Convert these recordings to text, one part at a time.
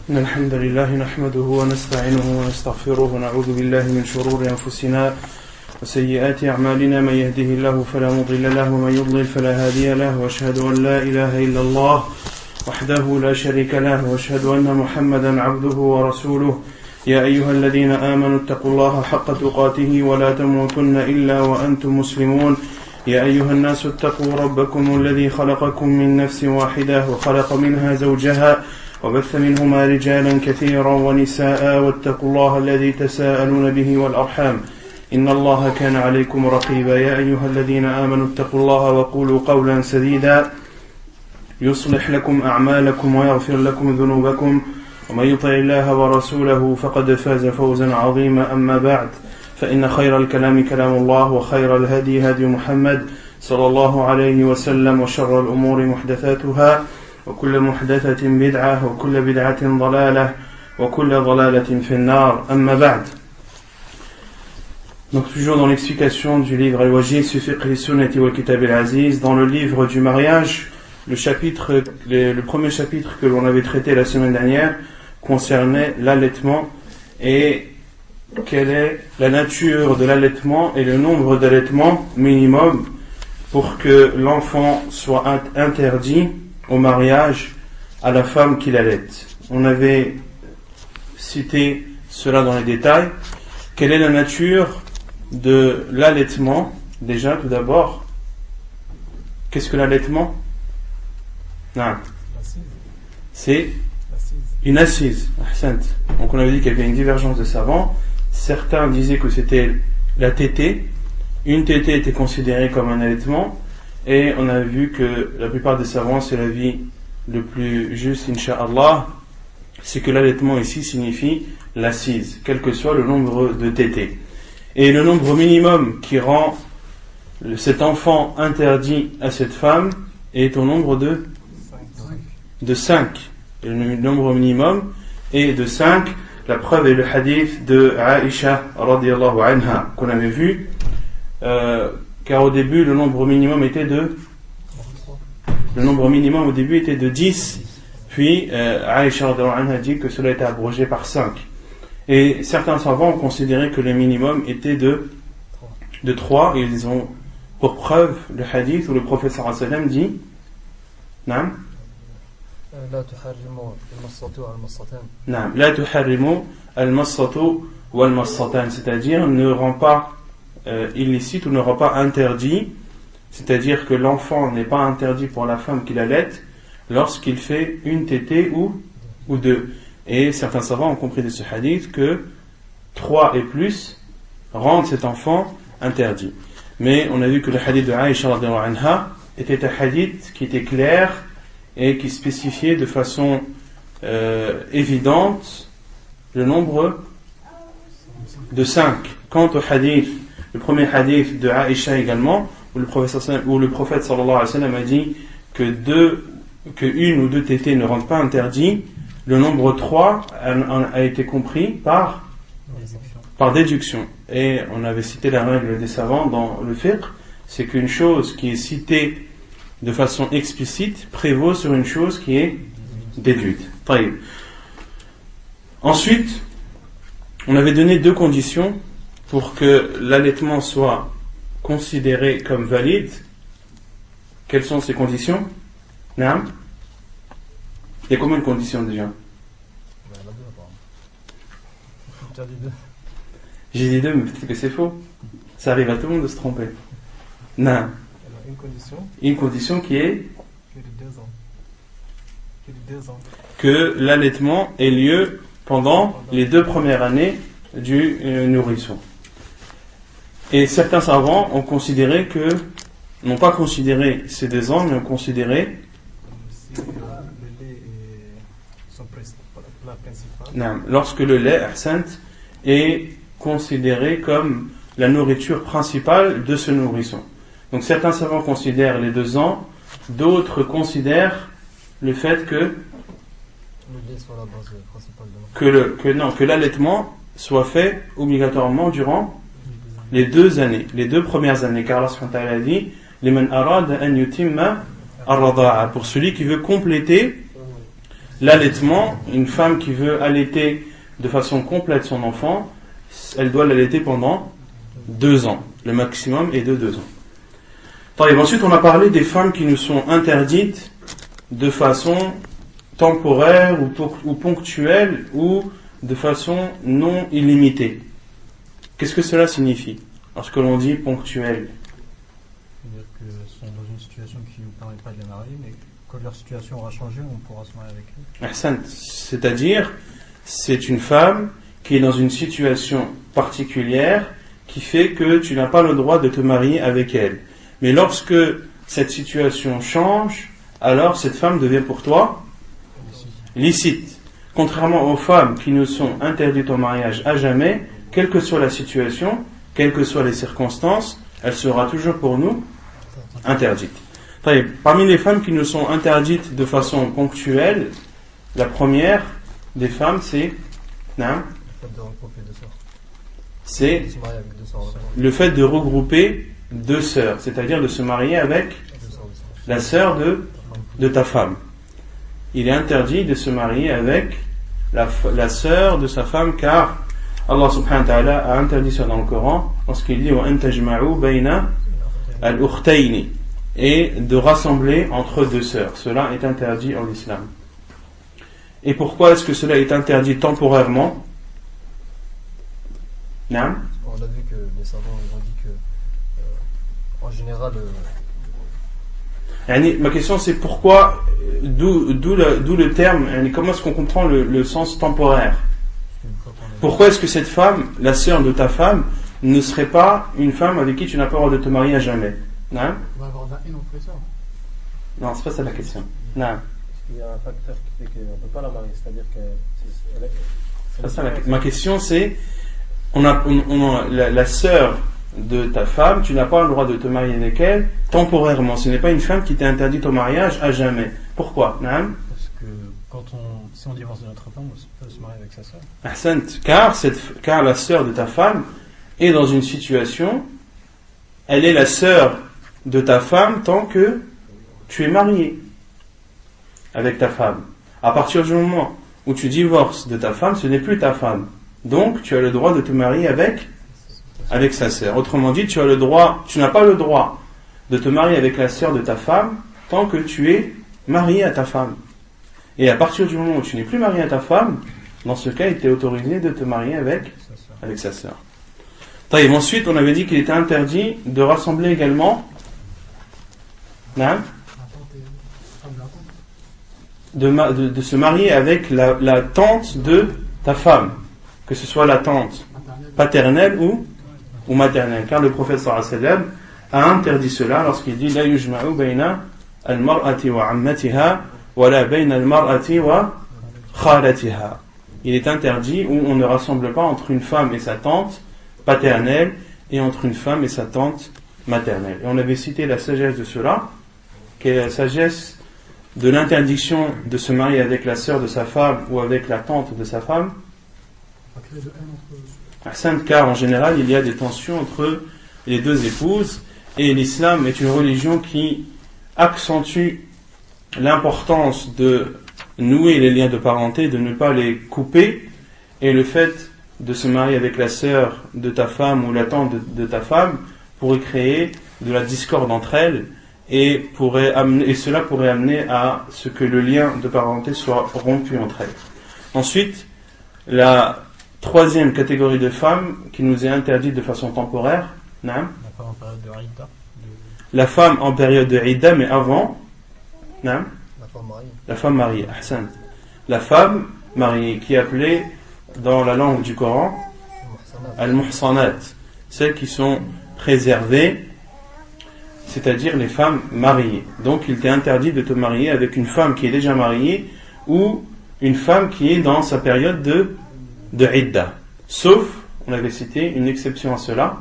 إن الحمد لله نحمده ونستعينه ونستغفره ونعوذ بالله من شرور أنفسنا وسيئات أعمالنا من يهده الله فلا مضل له ومن يضلل فلا هادي له وأشهد أن لا إله إلا الله وحده لا شريك له وأشهد أن محمدا عبده ورسوله يا أيها الذين آمنوا اتقوا الله حق تقاته ولا تموتن إلا وأنتم مسلمون يا أيها الناس اتقوا ربكم الذي خلقكم من نفس واحدة وخلق منها زوجها وبث منهما رجالا كثيرا ونساء واتقوا الله الذي تساءلون به والأرحام إن الله كان عليكم رقيبا يا أيها الذين آمنوا اتقوا الله وقولوا قولا سديدا يصلح لكم أعمالكم ويغفر لكم ذنوبكم ومن يطع الله ورسوله فقد فاز فوزا عظيما أما بعد فإن خير الكلام كلام الله وخير الهدي هدي محمد صلى الله عليه وسلم وشر الأمور محدثاتها وكل محدثة بدعة وكل بدعة ضلالة وكل ضلالة في النار أما بعد. Donc toujours dans l'explication du livre Al-Wajiz fi fiqh al-sunnati wal kitab al-aziz, dans le livre du mariage, le premier chapitre que l'on avait traité la semaine dernière concernait l'allaitement et quelle est la nature de l'allaitement et le nombre d'allaitements minimum pour que l'enfant soit interdit au mariage à la femme qui l'allaite. On avait cité cela dans les détails. Quelle est la nature de l'allaitement? Déjà, tout d'abord, qu'est-ce que l'allaitement? Non. C'est une assise. Donc on avait dit qu'il y avait une divergence de savants. Certains disaient que c'était la tétée. Une tétée était considérée comme un allaitement. Et on a vu que la plupart des savants, c'est l'avis le plus juste, incha'Allah, c'est que l'allaitement ici signifie l'assise, quel que soit le nombre de tétées. Et le nombre minimum qui rend cet enfant interdit à cette femme est au nombre de 5. Le nombre minimum est de 5. La preuve est le hadith de Aïcha radiyallahu anha qu'on avait vu, car au début le nombre minimum était de 10, puis Aïcha radiyallahu anha dit que cela était abrogé par 5. Et certains savants ont considéré que le minimum était de 3. Ils ont pour preuve le hadith où le prophète sallallahu alayhi wa sallam dit Naam La tuharrimu al-massatu wal-massatan, c'est-à-dire ne rend pas illicite ou ne rend pas interdit, c'est-à-dire que l'enfant n'est pas interdit pour la femme qui l'allaite lorsqu'il fait une tétée ou 2. Et certains savants ont compris de ce hadith que 3 et plus rendent cet enfant interdit. Mais on a vu que le hadith de Aïcha radhiyallahu anha était un hadith qui était clair et qui spécifiait de façon évidente le nombre de 5. Quant au hadith, le premier hadith de Aïcha également, où le prophète sallallahu alayhi wa sallam a dit que une ou deux tétées ne rendent pas interdit, le nombre 3 a été compris par déduction. Et on avait cité la règle des savants dans le fiqh, c'est qu'une chose qui est citée de façon explicite prévaut sur une chose qui est déduite. Taïb. Ensuite, on avait donné 2 conditions pour que l'allaitement soit considéré comme valide. Quelles sont ces conditions? Naam? Il y a combien de conditions déjà? J'ai dit 2, mais peut-être que c'est faux. Ça arrive à tout le monde de se tromper. Non. Une condition qui est que l'allaitement ait lieu pendant les 2 premières années du nourrisson. Et certains savants ont considéré n'ont pas considéré ces 2 ans, mais ont considéré lorsque le lait est considéré comme la nourriture principale de ce nourrisson. Donc certains savants considèrent les 2 ans, d'autres considèrent le fait que l'allaitement soit fait obligatoirement durant les 2 années, les 2 premières années, car Allah subhanahu wa ta'ala a dit liman arada an yutimma ar-rada'a, pour celui qui veut compléter L'allaitement, une femme qui veut allaiter de façon complète son enfant, elle doit l'allaiter pendant 2 ans. Le maximum est de 2 ans. Et ensuite, on a parlé des femmes qui nous sont interdites de façon temporaire ou ponctuelle ou de façon non illimitée. Qu'est-ce que cela signifie lorsque l'on dit ponctuelle? C'est-à-dire qu'elles sont dans une situation qui ne nous permet pas de les marier, mais quand leur situation aura changé, on pourra se marier avec eux. C'est-à-dire, c'est une femme qui est dans une situation particulière qui fait que tu n'as pas le droit de te marier avec elle. Mais lorsque cette situation change, alors cette femme devient pour toi licite. Contrairement aux femmes qui nous sont interdites au mariage à jamais, quelle que soit la situation, quelles que soient les circonstances, elle sera toujours pour nous interdite. Parmi les femmes qui nous sont interdites de façon ponctuelle, la première des femmes, c'est le fait de regrouper 2 sœurs, c'est-à-dire de se marier avec la sœur de ta femme. Il est interdit de se marier avec la sœur de sa femme, car Allah subhanahu wa ta'ala a interdit ça dans le Coran lorsqu'il dit وَأَن تَجْمَعُوا بَيْنَ الْأُخْتَيْنِ, et de rassembler entre 2 sœurs. Cela est interdit en islam. Et pourquoi est-ce que cela est interdit temporairement? On a vu que les savants ont dit que en général ma question c'est pourquoi, d'où le terme, comment est-ce qu'on comprend le sens temporaire? Pourquoi est-ce que cette femme, la sœur de ta femme, ne serait pas une femme avec qui tu n'as pas le droit de te marier à jamais? On va avoir de la haine entre les sœurs. Non, c'est pas ça la question. Non. il y a un facteur qui fait qu'on ne peut pas la marier, c'est-à-dire que ma question c'est la sœur de ta femme, tu n'as pas le droit de te marier avec elle temporairement. Ce n'est pas une femme qui t'est interdite au mariage à jamais. Pourquoi? Parce que si on divorce de notre femme, on peut se marier avec sa sœur. Car la sœur de ta femme est dans une situation, elle est la sœur de ta femme tant que tu es marié avec ta femme. À partir du moment où tu divorces de ta femme, ce n'est plus ta femme. Donc tu as le droit de te marier avec sa sœur. Autrement dit, tu n'as pas le droit de te marier avec la sœur de ta femme tant que tu es marié à ta femme. Et à partir du moment où tu n'es plus marié à ta femme, dans ce cas, il t'est autorisé de te marier avec sa sœur. Ensuite, on avait dit qu'il était interdit de rassembler également de se marier avec la tante de ta femme, que ce soit la tante paternelle ou maternelle, car le prophète sallallahu alayhi wa sallam a interdit cela lorsqu'il dit la yujma'u bayna al-mar'ati wa 'ammatiha wa la bayna al-mar'ati wa khalatiha. Il est interdit, où on ne rassemble pas entre une femme et sa tante paternelle et entre une femme et sa tante maternelle. Et on avait cité la sagesse de cela, qui est la sagesse de l'interdiction de se marier avec la sœur de sa femme ou avec la tante de sa femme, car en général il y a des tensions entre les deux épouses, et l'islam est une religion qui accentue l'importance de nouer les liens de parenté, de ne pas les couper, et le fait de se marier avec la sœur de ta femme ou la tante de ta femme pourrait créer de la discorde entre elles, et cela pourrait amener à ce que le lien de parenté soit rompu entre elles. Ensuite, la troisième catégorie de femmes qui nous est interdite de façon temporaire, la femme en période de Idda. La femme en période de Idda, mais avant, la femme mariée. La femme mariée, ahsan. La femme mariée, qui est appelée dans la langue du Coran al-muhsanat, celles qui sont préservées, c'est-à-dire les femmes mariées. Donc il t'est interdit de te marier avec une femme qui est déjà mariée ou une femme qui est dans sa période de Idda. Sauf, on avait cité une exception à cela,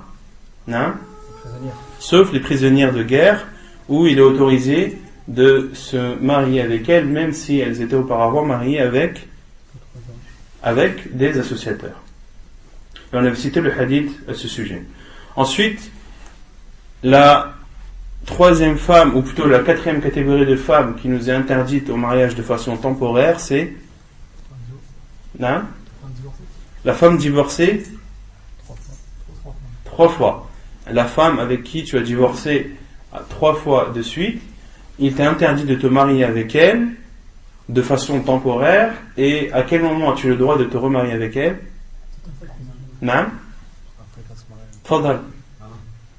sauf les prisonnières de guerre, où il est autorisé de se marier avec elles, même si elles étaient auparavant mariées avec des associateurs. Et on avait cité le hadith à ce sujet. Ensuite, la troisième femme, ou plutôt la quatrième catégorie de femmes qui nous est interdite au mariage de façon temporaire, c'est non, la femme divorcée 3 fois. La femme avec qui tu as divorcé 3 fois de suite, il t'est interdit de te marier avec elle de façon temporaire. Et à quel moment as-tu le droit de te remarier avec elle? Non? Fadal.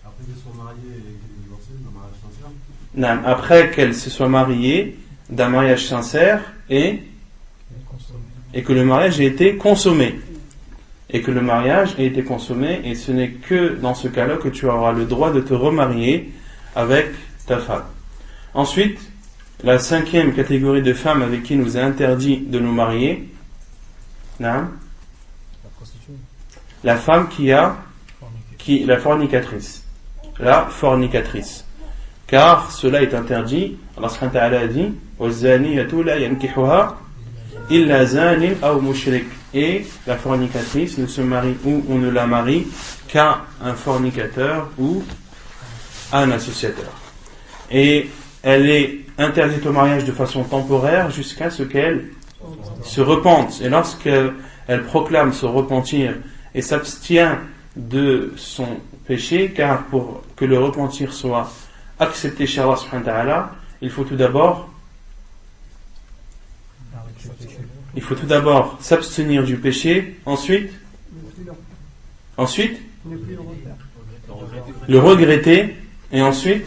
Après qu'elle soit mariée et divorcée d'un mariage sincère. Non, après qu'elle se soit mariée d'un mariage sincère et que le mariage ait été consommé. Et que le mariage ait été consommé, et ce n'est que dans ce cas-là que tu auras le droit de te remarier avec ta femme. Ensuite, la cinquième catégorie de femmes avec qui nous est interdit de nous marier, non, la femme la fornicatrice. La fornicatrice. Car cela est interdit. Allah subhanahu wa ta'ala a dit وَالزَّانِيَةُ لَا يَنْكِحُهَا إِلَّا زَانٍ أَوْ مُشْرِكٍ. Et la fornicatrice ne se marie ou on ne la marie qu'à un fornicateur ou à un associateur. Et elle est interdite au mariage de façon temporaire jusqu'à ce qu'elle se repente. Et lorsqu'elle proclame se repentir et s'abstient de son péché, car pour que le repentir soit accepté chez Allah subhanahu wa ta'ala, il faut tout d'abord s'abstenir du péché, ensuite le regretter, et ensuite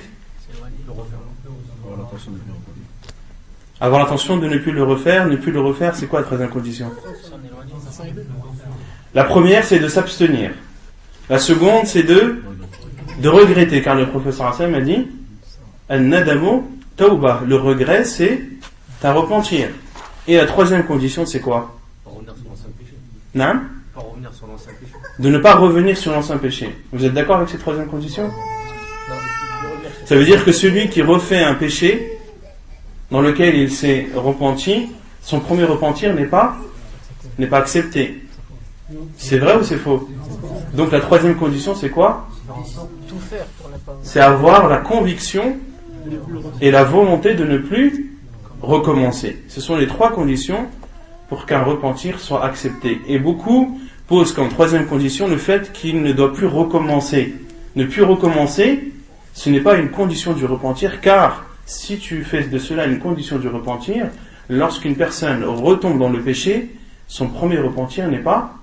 avoir l'intention de ne plus le refaire. Ne plus le refaire, c'est quoi la troisième condition? La première, c'est de s'abstenir. La seconde, c'est de regretter, car le professeur Hassan a dit An-nadamu tawbah, le regret, c'est un repentir. Et la troisième condition, c'est quoi? Pas revenir sur l'ancien péché. Non? Pas revenir sur l'ancien péché. De ne pas revenir sur l'ancien péché. Vous êtes d'accord avec cette troisième condition? Ça veut dire que celui qui refait un péché dans lequel il s'est repenti, son premier repentir n'est pas accepté. C'est vrai ou c'est faux? Donc la troisième condition, c'est quoi? C'est avoir la conviction et la volonté de ne plus recommencer. Ce sont les 3 conditions pour qu'un repentir soit accepté. Et beaucoup posent comme troisième condition le fait qu'il ne doit plus recommencer. Ne plus recommencer, ce n'est pas une condition du repentir, car si tu fais de cela une condition du repentir, lorsqu'une personne retombe dans le péché, son premier repentir n'est pas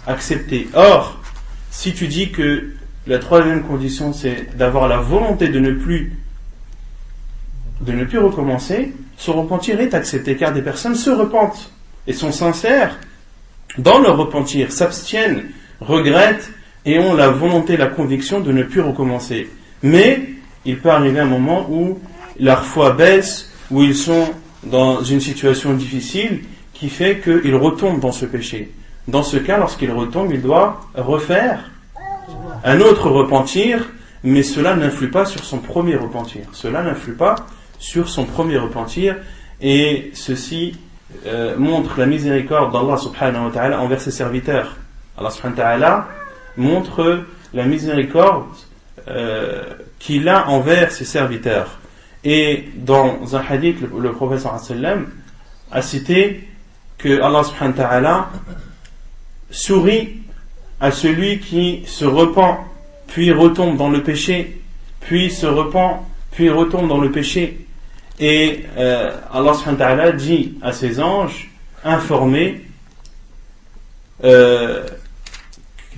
accepté. Or, si tu dis que la troisième condition, c'est d'avoir la volonté de ne plus recommencer, son repentir est accepté, car des personnes se repentent et sont sincères dans leur repentir, s'abstiennent, regrettent et ont la volonté, la conviction de ne plus recommencer. Mais il peut arriver un moment où leur foi baisse, où ils sont dans une situation difficile qui fait qu'ils retombent dans ce péché. Dans ce cas, lorsqu'il retombe, il doit refaire un autre repentir, mais cela n'influe pas sur son premier repentir. Et ceci montre la miséricorde d'Allah subhanahu wa ta'ala envers ses serviteurs. Allah subhanahu wa ta'ala montre la miséricorde qu'il a envers ses serviteurs. Et dans un hadith, le prophète sallallahu alayhi wa sallam a cité que Allah subhanahu wa ta'ala sourit à celui qui se repent, puis retombe dans le péché, puis se repent, puis retombe dans le péché. Et Allah subhanahu wa ta'ala dit à ses anges, informés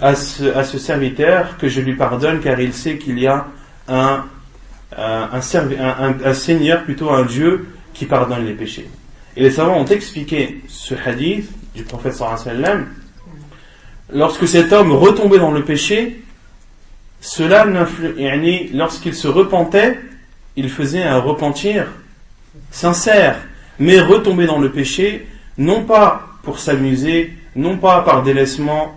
à ce serviteur que je lui pardonne, car il sait qu'il y a un Seigneur, plutôt un Dieu, qui pardonne les péchés. Et les savants ont expliqué ce hadith du prophète sallallahu alayhi wa sallam. Lorsque cet homme retombait dans le péché, cela lorsqu'il se repentait, il faisait un repentir sincère, mais retomber dans le péché, non pas pour s'amuser, non pas par délaissement,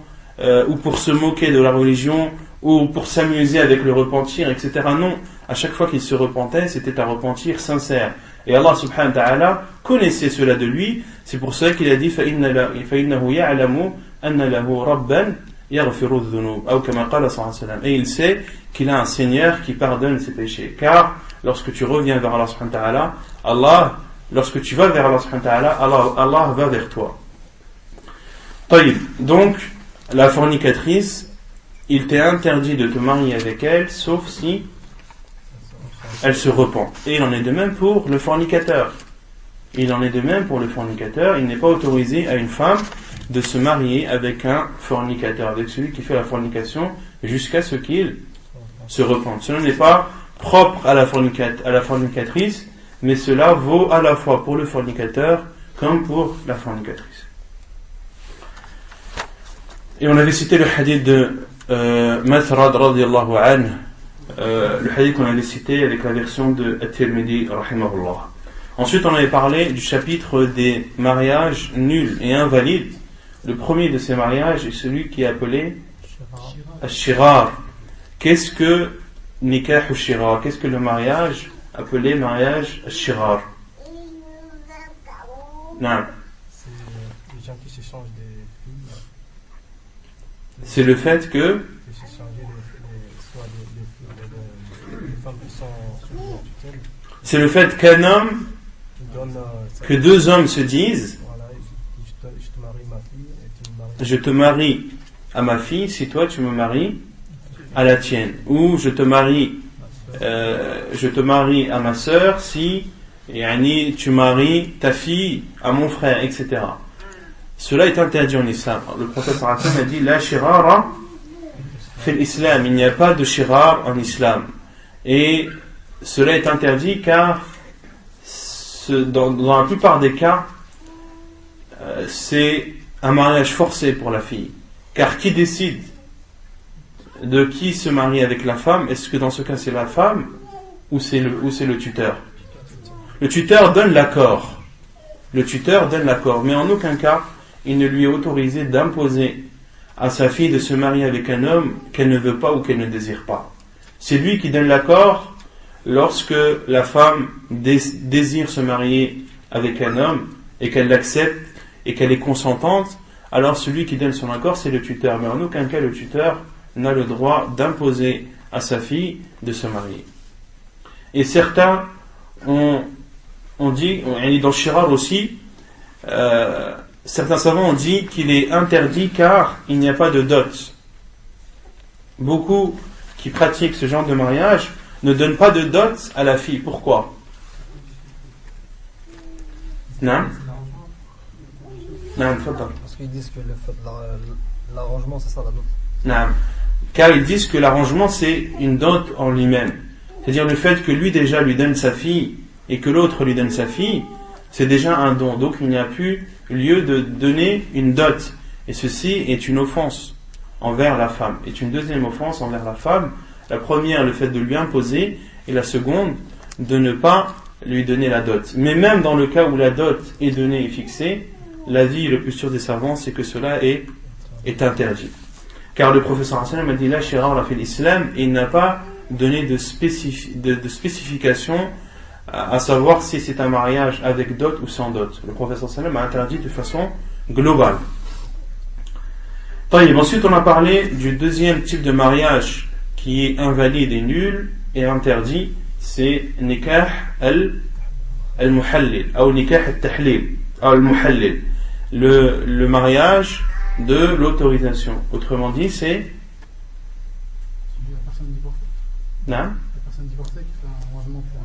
ou pour se moquer de la religion, ou pour s'amuser avec le repentir, etc. Non, à chaque fois qu'il se repentait, c'était un repentir sincère. Et Allah subhanahu wa ta'ala connaissait cela de lui, c'est pour ça qu'il a dit فَإِنَّهُ يَعْلَمُ أَنَّ لَهُ رَبًّا يَغْفِرُ الذُّنُوبَ أو كما قال صلى الله عليه وسلم. Et il sait qu'il a un Seigneur qui pardonne ses péchés, car lorsque tu reviens vers Allah subhanahu wa ta'ala, Allah, lorsque tu vas vers Allah subhanahu wa ta'ala, Allah va vers toi. Taïb. Donc, la fornicatrice, il t'est interdit de te marier avec elle, sauf si elle se repent. Et il en est de même pour le fornicateur. Il n'est pas autorisé à une femme de se marier avec un fornicateur, avec celui qui fait la fornication, jusqu'à ce qu'il se repente. Cela n'est pas propre à la fornicatrice, mais cela vaut à la fois pour le fornicateur comme pour la fornicatrice. Et on avait cité le hadith de Mathrad radiyallahu anhu, le hadith qu'on avait cité avec la version de At-Tirmidhi rahimahullah. Ensuite, on avait parlé du chapitre des mariages nuls et invalides. Le premier de ces mariages est celui qui est appelé Ash-Shirar. Qu'est-ce que Nikah ou Shirar? Qu'est-ce que le mariage appelé mariage Ash-Shirar? Non. C'est les gens qui s'échangent des filles. C'est le fait que les femmes qui sont sous leur tutelle. C'est le fait qu'un homme, que deux hommes se disent, voilà, je te marie ma fille et tu me maries. Je te marie à ma fille si toi tu me maries à la tienne, ou je te marie à ma sœur si tu maries ta fille à mon frère, etc. Cela est interdit en islam. Le prophète a dit la shirara fil islam, il n'y a pas de shirar en islam, et cela est interdit car dans la plupart des cas c'est un mariage forcé pour la fille, car qui décide de qui se marie avec la femme? Est-ce que dans ce cas c'est la femme ou c'est le tuteur? Le tuteur donne l'accord, mais en aucun cas il ne lui est autorisé d'imposer à sa fille de se marier avec un homme qu'elle ne veut pas ou qu'elle ne désire pas. C'est lui qui donne l'accord lorsque la femme désire se marier avec un homme et qu'elle l'accepte et qu'elle est consentante. Alors celui qui donne son accord, c'est le tuteur, mais en aucun cas le tuteur n'a le droit d'imposer à sa fille de se marier. Et certains ont dit, dans Shirar aussi, certains savants ont dit qu'il est interdit car il n'y a pas de dot. Beaucoup qui pratiquent ce genre de mariage ne donnent pas de dot à la fille. Pourquoi? Non? Non, parce qu'ils disent que le fait de l'arrangement, c'est ça la dot. Non. Car ils disent que l'arrangement c'est une dot en lui-même. C'est-à-dire le fait que lui déjà lui donne sa fille et que l'autre lui donne sa fille, c'est déjà un don. Donc il n'y a plus lieu de donner une dot. Et ceci est une offense envers la femme. Est une deuxième offense envers la femme. La première, le fait de lui imposer, et la seconde, de ne pas lui donner la dot. Mais même dans le cas où la dot est donnée et fixée, l'avis le plus sûr des savants, c'est que cela est interdit. Car le professeur Hassan a dit là, Shirar l'a fait l'islam, et il n'a pas donné de spécification à savoir si c'est un mariage avec dot ou sans dot. Le professeur Hassan a interdit de façon globale. Ensuite, on a parlé du deuxième type de mariage qui est invalide et nul et interdit, c'est nikah al-muhallil ou nikah al-tahlil al-muhallil, le mariage de l'autorisation. Autrement dit, c'est la personne divorcée. Non? La personne divorcée qui fait un rangement pour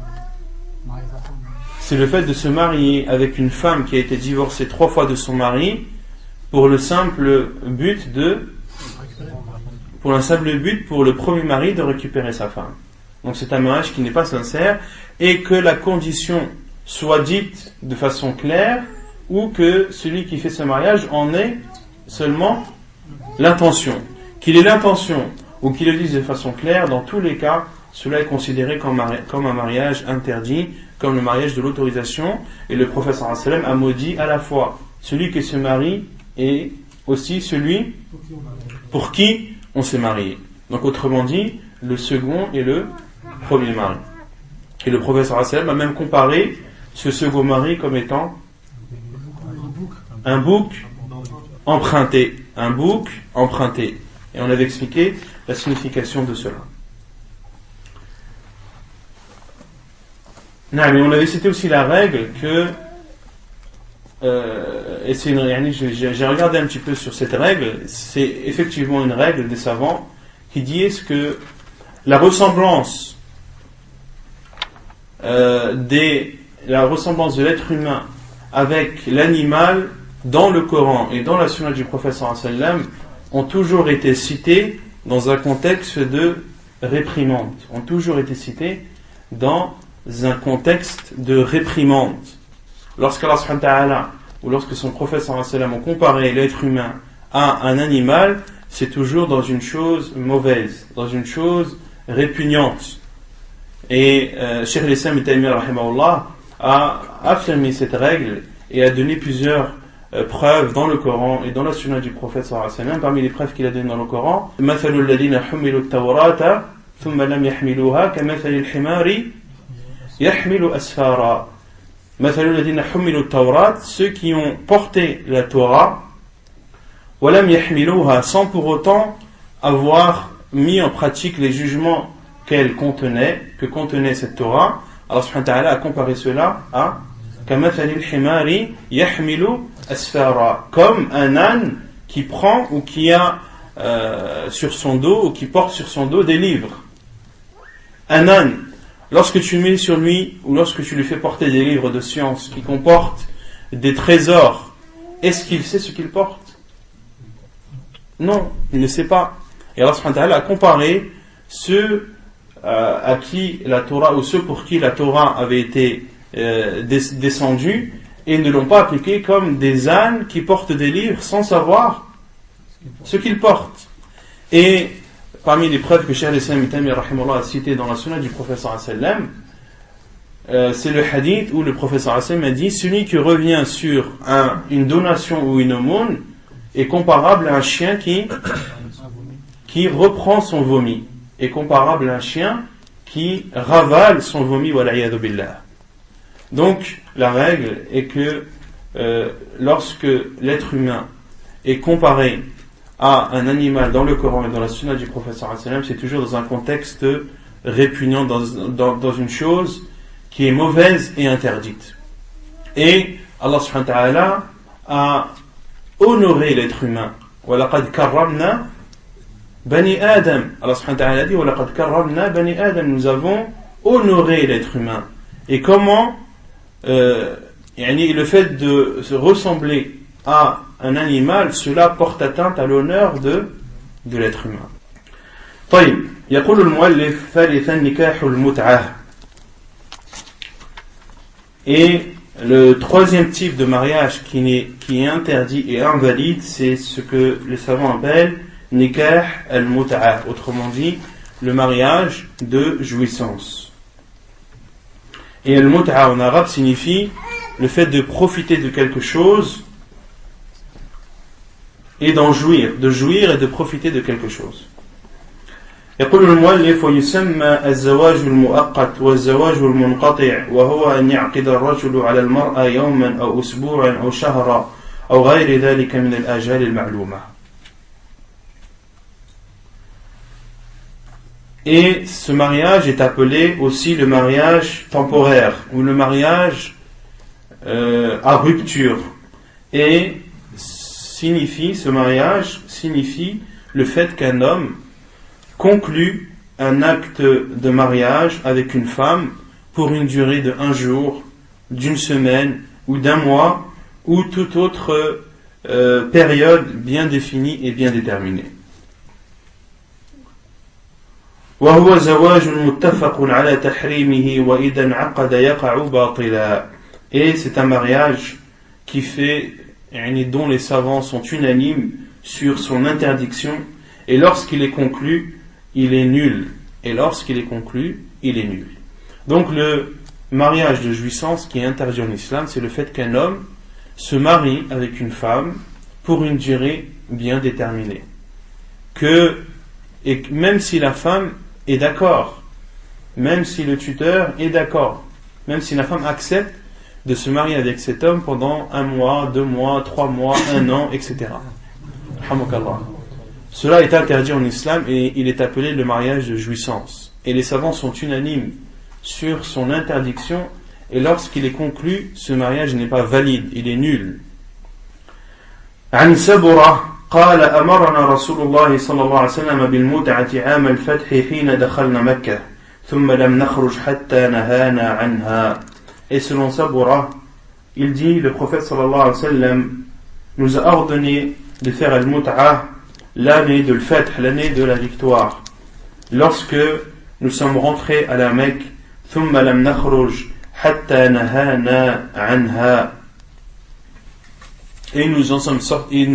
marier sa femme. C'est le fait de se marier avec une femme qui a été divorcée 3 fois de son mari pour le simple but pour le premier mari de récupérer sa femme. Donc c'est un mariage qui n'est pas sincère, et que la condition soit dite de façon claire, ou que celui qui fait ce mariage en ait seulement l'intention. Qu'il ait l'intention ou qu'il le dise de façon claire, dans tous les cas, cela est considéré comme un mariage interdit, comme le mariage de l'autorisation. Et le prophète sallallahu alayhi wa sallam a maudit à la fois celui qui se marie et aussi celui pour qui on s'est marié. Donc autrement dit, le second et le premier mari. Et le prophète sallallahu alayhi wa sallam a même comparé ce second mari comme étant un bouc emprunté. Un bouc emprunté. Et on avait expliqué la signification de cela. Non, mais on avait cité aussi la règle que, et c'est j'ai regardé un petit peu sur cette règle, c'est effectivement une règle des savants qui disent que la ressemblance de l'être humain avec l'animal dans le Coran et dans la sunna du prophète sallallahu alayhi wa sallam ont toujours été cités dans un contexte de réprimande. Ont toujours été cités dans un contexte de réprimande. Lorsqu'Allah subhanahu wa ta'ala ou lorsque son prophète sallallahu alayhi wa sallam ont comparé l'être humain à un animal, c'est toujours dans une chose mauvaise, dans une chose répugnante. Et Cheikh al-Islam Ibn Taymiyyah rahimahullah a affirmé cette règle et a donné plusieurs preuves dans le Coran et dans la sunna du prophète sallallahu alayhi wa sallam. Parmi les preuves qu'il a données dans le Coran, مثل الذين حملوا التوراة ثم لم يحملوها كمثل الحمار يحمل أسفارا. مثل الذين حملوا التوراة, ceux qui ont porté la Torah, ولم يحملوها, sans pour autant avoir mis en pratique les jugements qu'elle contenait, que contenait cette Torah. Allah subhanahu wa ta'ala a comparé cela à كمثل الحمار يحمل أسفارا, comme un âne qui prend ou qui a sur son dos ou qui porte sur son dos des livres. Un âne, lorsque tu mets sur lui ou lorsque tu lui fais porter des livres de science qui comportent des trésors, est-ce qu'il sait ce qu'il porte? Non, il ne sait pas. Et Allah subhanahu wa ta'ala a comparé ceux à qui la Torah ou ceux pour qui la Torah avait été descendue et ne l'ont pas appliqué comme des ânes qui portent des livres sans savoir ce qu'ils portent. Et parmi les preuves que Cheikh al-Islam Ibn Taymiyyah rahimahullah a cité dans la sunna du prophète sallallahu alayhi wa sallam, c'est le hadith où le prophète sallallahu alayhi wa sallam a dit: celui qui revient sur une donation ou une aumône est comparable à un chien qui reprend son vomi, est comparable à un chien qui ravale son vomi, wala'iyadu billah. Donc la règle est que lorsque l'être humain est comparé à un animal dans le Coran et dans la sunna du prophète sallallahu alayhi wa sallam, c'est toujours dans un contexte répugnant, dans une chose qui est mauvaise et interdite. Et Allah subhanahu wa ta'ala a honoré l'être humain. وَلَقَدْ كَرَّمْنَا بَنِي آدَمَ. Allah subhanahu wa ta'ala dit: وَلَقَدْ كَرَّمْنَا بَنِي آدَمَ. Nous avons honoré l'être humain. Et comment le fait de se ressembler à un animal, cela porte atteinte à l'honneur de l'être humain. طيب, يقول المؤلف ثالثا نكاح المتعة. Et le troisième type de mariage qui est interdit et invalide, c'est ce que les savants appellent nikah al-mut'a, autrement dit le mariage de jouissance. Et al-mut'a en arabe signifie le fait de profiter de quelque chose et d'en jouir, de jouir et de profiter de quelque chose. يقول المؤلف: ويسمى الزواج المؤقت والزواج المنقطع وهو أن يعقد الرجل على المرأة يوما أو أسبوعا أو شهرا أو غير ذلك من الآجال المعلومة. Et ce mariage est appelé aussi le mariage temporaire ou le mariage à rupture. Et ce mariage signifie le fait qu'un homme conclut un acte de mariage avec une femme pour une durée de 1 jour, d'une semaine ou d'un mois ou toute autre période bien définie et bien déterminée. وهو زواج متفق على تحريمه وإذا انعقد يقع باطلا. Et c'est un mariage qui fait, dont les savants sont unanimes sur son interdiction, et lorsqu'il est conclu, il est nul. Et lorsqu'il est conclu, il est nul. Donc le mariage de jouissance qui est interdit en islam, c'est le fait qu'un homme se marie avec une femme pour une durée bien déterminée. Et même si la femme est d'accord, même si le tuteur est d'accord, même si la femme accepte de se marier avec cet homme pendant 1 mois, 2 mois, 3 mois, 1 an, etc. Cela est interdit en islam et il est appelé le mariage de jouissance. Et les savants sont unanimes sur son interdiction et lorsqu'il est conclu, ce mariage n'est pas valide, il est nul. عن سبرة قال أمرنا رسول الله صلى الله عليه وسلم بالمتعة عام الفتح حين دخلنا مكة ثم لم نخرج حتى نهانا عنها. Et selon Sabura, il dit, le prophète sallallahu alayhi wa sallam nous a ordonné de faire al-mut'a l'année de l'fath, l'année de la victoire, lorsque nous sommes rentrés à la Mecque. ثم لم نخرج حتى نهانا عنها. Et nous en sommes sortis,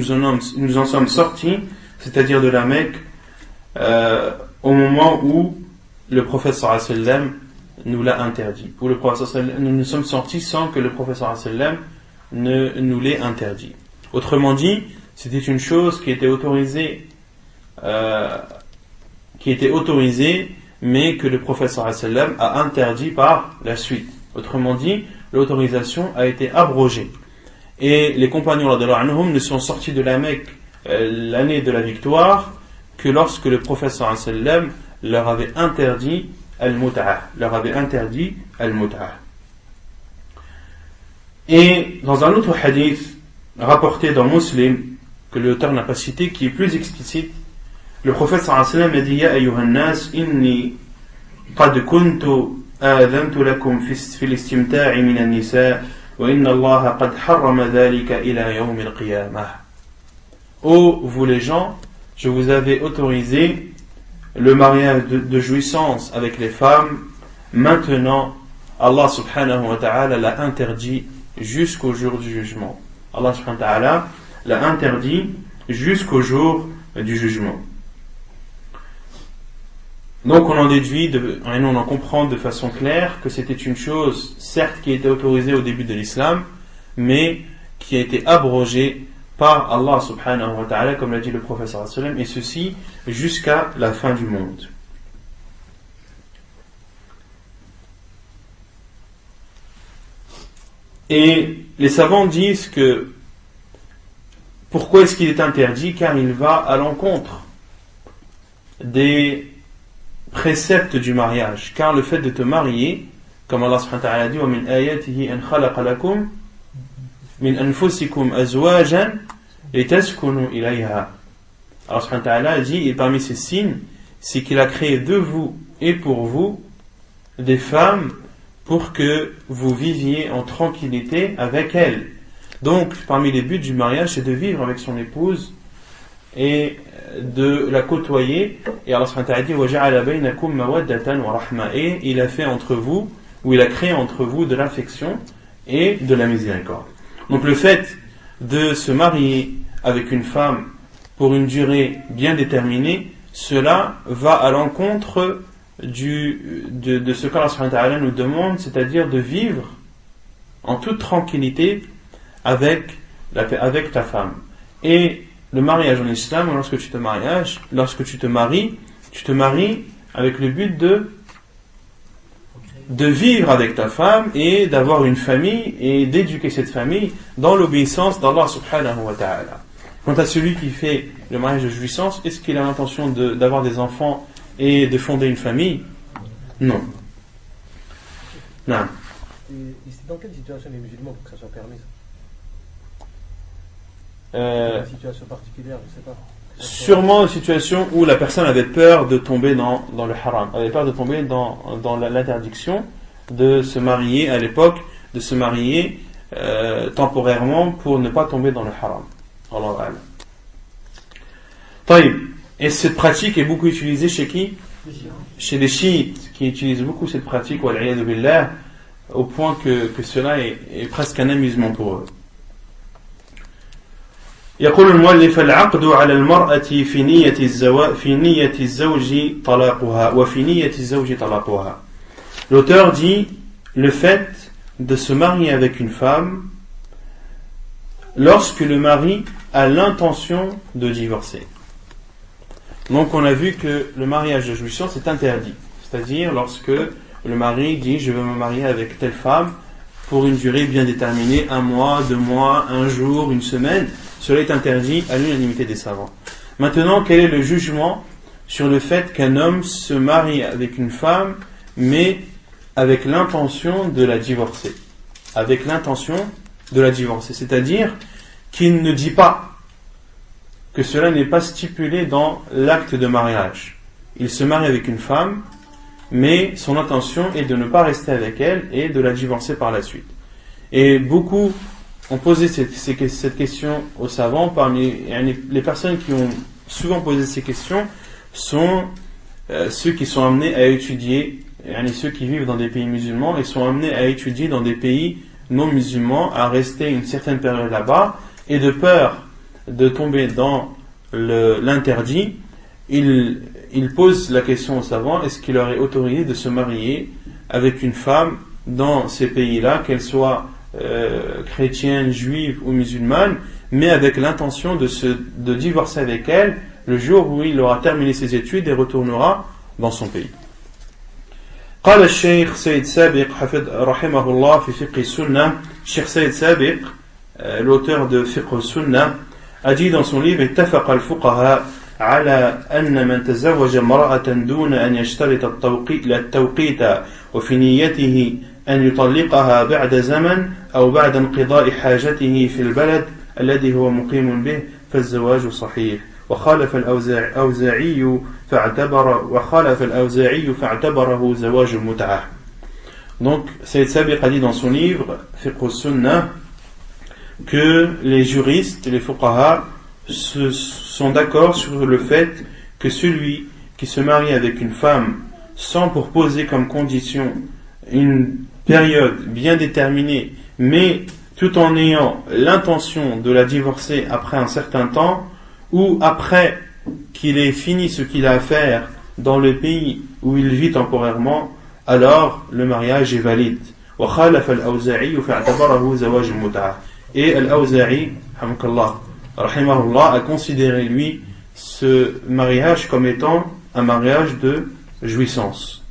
c'est-à-dire de la Mecque, au moment où le prophète sallallahu alayhi wa sallam nous l'a interdit. Où le prophète sallallahu alayhi wa sallam, nous sommes sortis sans que le prophète sallallahu alayhi wa sallam ne nous l'ait interdit. Autrement dit, c'était une chose qui était autorisée, mais que le prophète sallallahu alayhi wa sallam a interdit par la suite. Autrement dit, l'autorisation a été abrogée. Et les compagnons radhiyallahu anhum ne sont sortis de la Mecque l'année de la victoire que lorsque le prophète sallallahu alayhi wa sallam leur avait interdit al-mut'a. Et dans un autre hadith rapporté dans Muslim, que l'auteur n'a pas cité, qui est plus explicite, le prophète sallallahu alayhi wa sallam a dit: Ya ayyuhan nas, inni qad kuntu آذنت لكم في الاستمتاع من النساء وإن الله قد حرم ذلك إلى يوم القيامة. Ô vous les gens, je vous avais autorisé le mariage de jouissance avec les femmes. Maintenant, Allah subhanahu wa ta'ala l'a interdit jusqu'au jour du jugement. Allah subhanahu wa ta'ala l'a interdit jusqu'au jour du jugement. Donc on en déduit, on en comprend de façon claire que c'était une chose, certes, qui était autorisée au début de l'islam, mais qui a été abrogée par Allah subhanahu wa ta'ala, comme l'a dit le prophète sallallahu alayhi wa sallam, et ceci jusqu'à la fin du monde. Et les savants disent que pourquoi est-ce qu'il est interdit? Car il va à l'encontre des préceptes du mariage, car le fait de te marier, comme Allah subhanahu wa ta'ala a dit: wa min ayatihi an khalaqa lakum min anfusikum azwajan litaskunu ilayha. Allah subhanahu wa ta'ala a dit, et parmi ces signes, c'est qu'il a créé de vous et pour vous des femmes pour que vous viviez en tranquillité avec elles. Donc parmi les buts du mariage, c'est de vivre avec son épouse et de la côtoyer. Et Allah subhanahu wa ta'ala dit: وَجَعَلَ بَيْنَكُمْ مَوَدَّةً وَرَحْمَةً. Et il a fait entre vous, ou il a créé entre vous de l'affection et de la miséricorde. Donc le fait de se marier avec une femme pour une durée bien déterminée, cela va à l'encontre de ce qu'Allah subhanahu wa ta'ala nous demande, c'est-à-dire de vivre en toute tranquillité avec ta femme. Et le mariage en islam, lorsque tu te maries avec le but de vivre avec ta femme et d'avoir une famille et d'éduquer cette famille dans l'obéissance d'Allah subhanahu wa ta'ala. Quant à celui qui fait le mariage de jouissance, est-ce qu'il a l'intention d'avoir des enfants et de fonder une famille? Non. Non. Et c'est dans quelle situation les musulmans pour que ça soit permis? Une situation particulière, je sais pas. Sûrement une situation où la personne avait peur de tomber dans le haram, avait peur de tomber dans l'interdiction de se marier à l'époque, de se marier temporairement pour ne pas tomber dans le haram. Allah Ta'ala. Et cette pratique est beaucoup utilisée chez qui? Chez les chiites, qui utilisent beaucoup cette pratique, wal-'iyadhu billah, au point que cela est presque un amusement pour eux. يقول المؤلف: العقد على المرأة في نية الزوج طلاقها وفي نية الزوج طلاقها. L'auteur dit le fait de se marier avec une femme lorsque le mari a l'intention de divorcer. Donc on a vu que le mariage de jouissance est interdit, c'est-à-dire lorsque le mari dit: je veux me marier avec telle femme pour une durée bien déterminée, 1 mois, 2 mois, 1 jour, 1 semaine. Cela est interdit à l'unanimité des savants. Maintenant, quel est le jugement sur le fait qu'un homme se marie avec une femme, mais avec l'intention de la divorcer. Avec l'intention de la divorcer. C'est-à-dire qu'il ne dit pas que cela n'est pas stipulé dans l'acte de mariage. Il se marie avec une femme, mais son intention est de ne pas rester avec elle et de la divorcer par la suite. Et beaucoup ont posé cette question aux savants. Parmi les personnes qui ont souvent posé ces questions sont ceux qui sont amenés à étudier, ceux qui vivent dans des pays musulmans et sont amenés à étudier dans des pays non musulmans, à rester une certaine période là-bas, et de peur de tomber dans l'interdit, il pose la question aux savants: est-ce qu'il leur est autorisé de se marier avec une femme dans ces pays-là, qu'elle soit chrétienne, juive ou musulmane, mais avec l'intention de divorcer avec elle le jour où il aura terminé ses études et retournera dans son pays. قال الشيخ سيد سابق حفظ رحمه الله في فقه السنة. الشيخ سيد سابق, l'auteur de Fiqh al-Sunnah, a dit dans son livre: اتفق الفقهاء على أن من تزوج امرأة دون أن يشترط التوقيت وفي نيته أن يطلقها بعد زمن أو بعد انقضاء حاجته في البلد الذي هو مقيم به فالزواج صحيح. وخالف الأوزاعي فاعتبره زواج المتعة. Donc Sayyid Sabiq a dit dans son livre Fiqh al-Sunnah que les juristes, les fuqaha, sont d'accord sur le fait que celui qui se marie avec une femme sans pour poser comme condition une période bien déterminée, mais tout en ayant l'intention de la divorcer après un certain temps, ou après qu'il ait fini ce qu'il a à faire dans le pays où il vit temporairement, alors le mariage est valide. Et Al-Awza'i rahimahullah a considéré lui ce mariage comme étant un mariage de jouissance.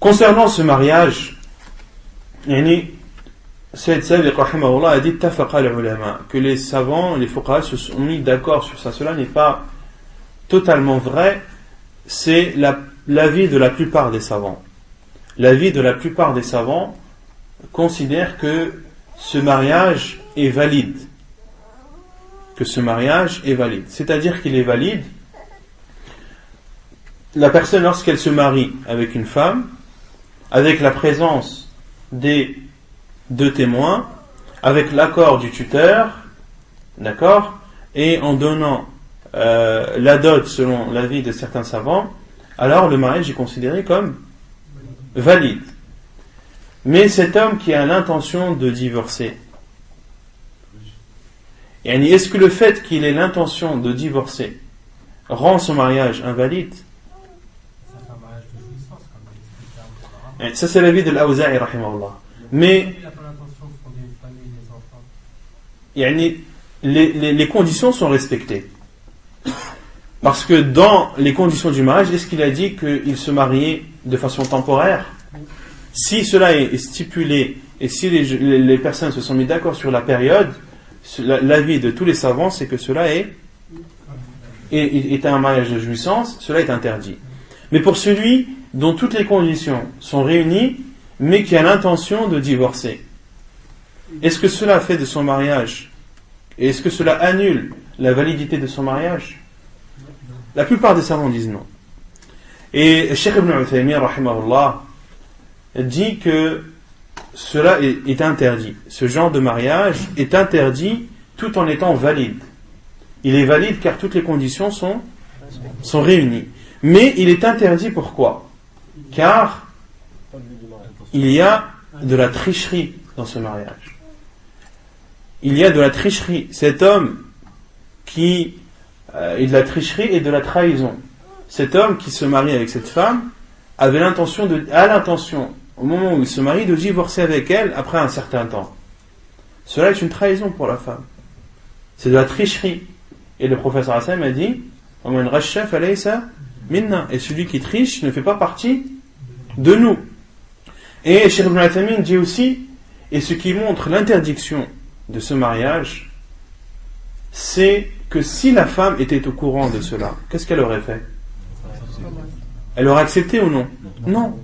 Concernant ce mariage, Sayyid Sabiq rahimahullah a dit tafaqa al-ulama, que les savants, les fuqaha se sont mis d'accord sur ça. Cela n'est pas totalement vrai, c'est l'avis de la plupart des savants. L'avis de la plupart des savants considère que ce mariage est valide. Que ce mariage est valide. C'est-à-dire qu'il est valide. La personne, lorsqu'elle se marie avec une femme, avec la présence des deux témoins, avec l'accord du tuteur, d'accord, et en donnant la dot selon l'avis de certains savants, alors le mariage est considéré comme valide. Mais cet homme qui a l'intention de divorcer, est-ce que le fait qu'il ait l'intention de divorcer rend son mariage invalide? C'est un mariage de jouissance, comme l'a expliqué. Ça c'est l'avis de l'Awza'i rahimahullah. Mais Il n'a pas l'intention de fonder une famille et des enfants. les conditions sont respectées. Parce que dans les conditions du mariage, est-ce qu'il a dit qu'il se mariait de façon temporaire? Si cela est stipulé et si les personnes se sont mis d'accord sur la période, l'avis de tous les savants, c'est que cela est un mariage de jouissance, cela est interdit. Mais pour celui dont toutes les conditions sont réunies, mais qui a l'intention de divorcer, est-ce que cela fait de son mariage, et est-ce que cela annule la validité de son mariage? La plupart des savants disent non. Et Cheikh Ibn Uthaymin rahimahullah dit que cela est interdit. Ce genre de mariage est interdit tout en étant valide. Il est valide car toutes les conditions sont réunies. Mais il est interdit pourquoi? Car il y a de la tricherie dans ce mariage. Il y a de la tricherie. Cet homme qui est de la tricherie et de la trahison. Cet homme qui se marie avec cette femme a l'intention, au moment où il se marie, de divorcer avec elle après un certain temps. Cela est une trahison pour la femme. C'est de la tricherie. Et le prophète sallallahu alayhi wa sallam a dit: وَمَنْ غَشَّ فَلَيْسَ مِنَّا. Et celui qui triche ne fait pas partie de nous. Et Cheikh Ibn Uthaymin dit aussi, et ce qui montre l'interdiction de ce mariage, c'est que si la femme était au courant de cela, qu'est-ce qu'elle aurait fait? elle aurait accepté ou non? Non.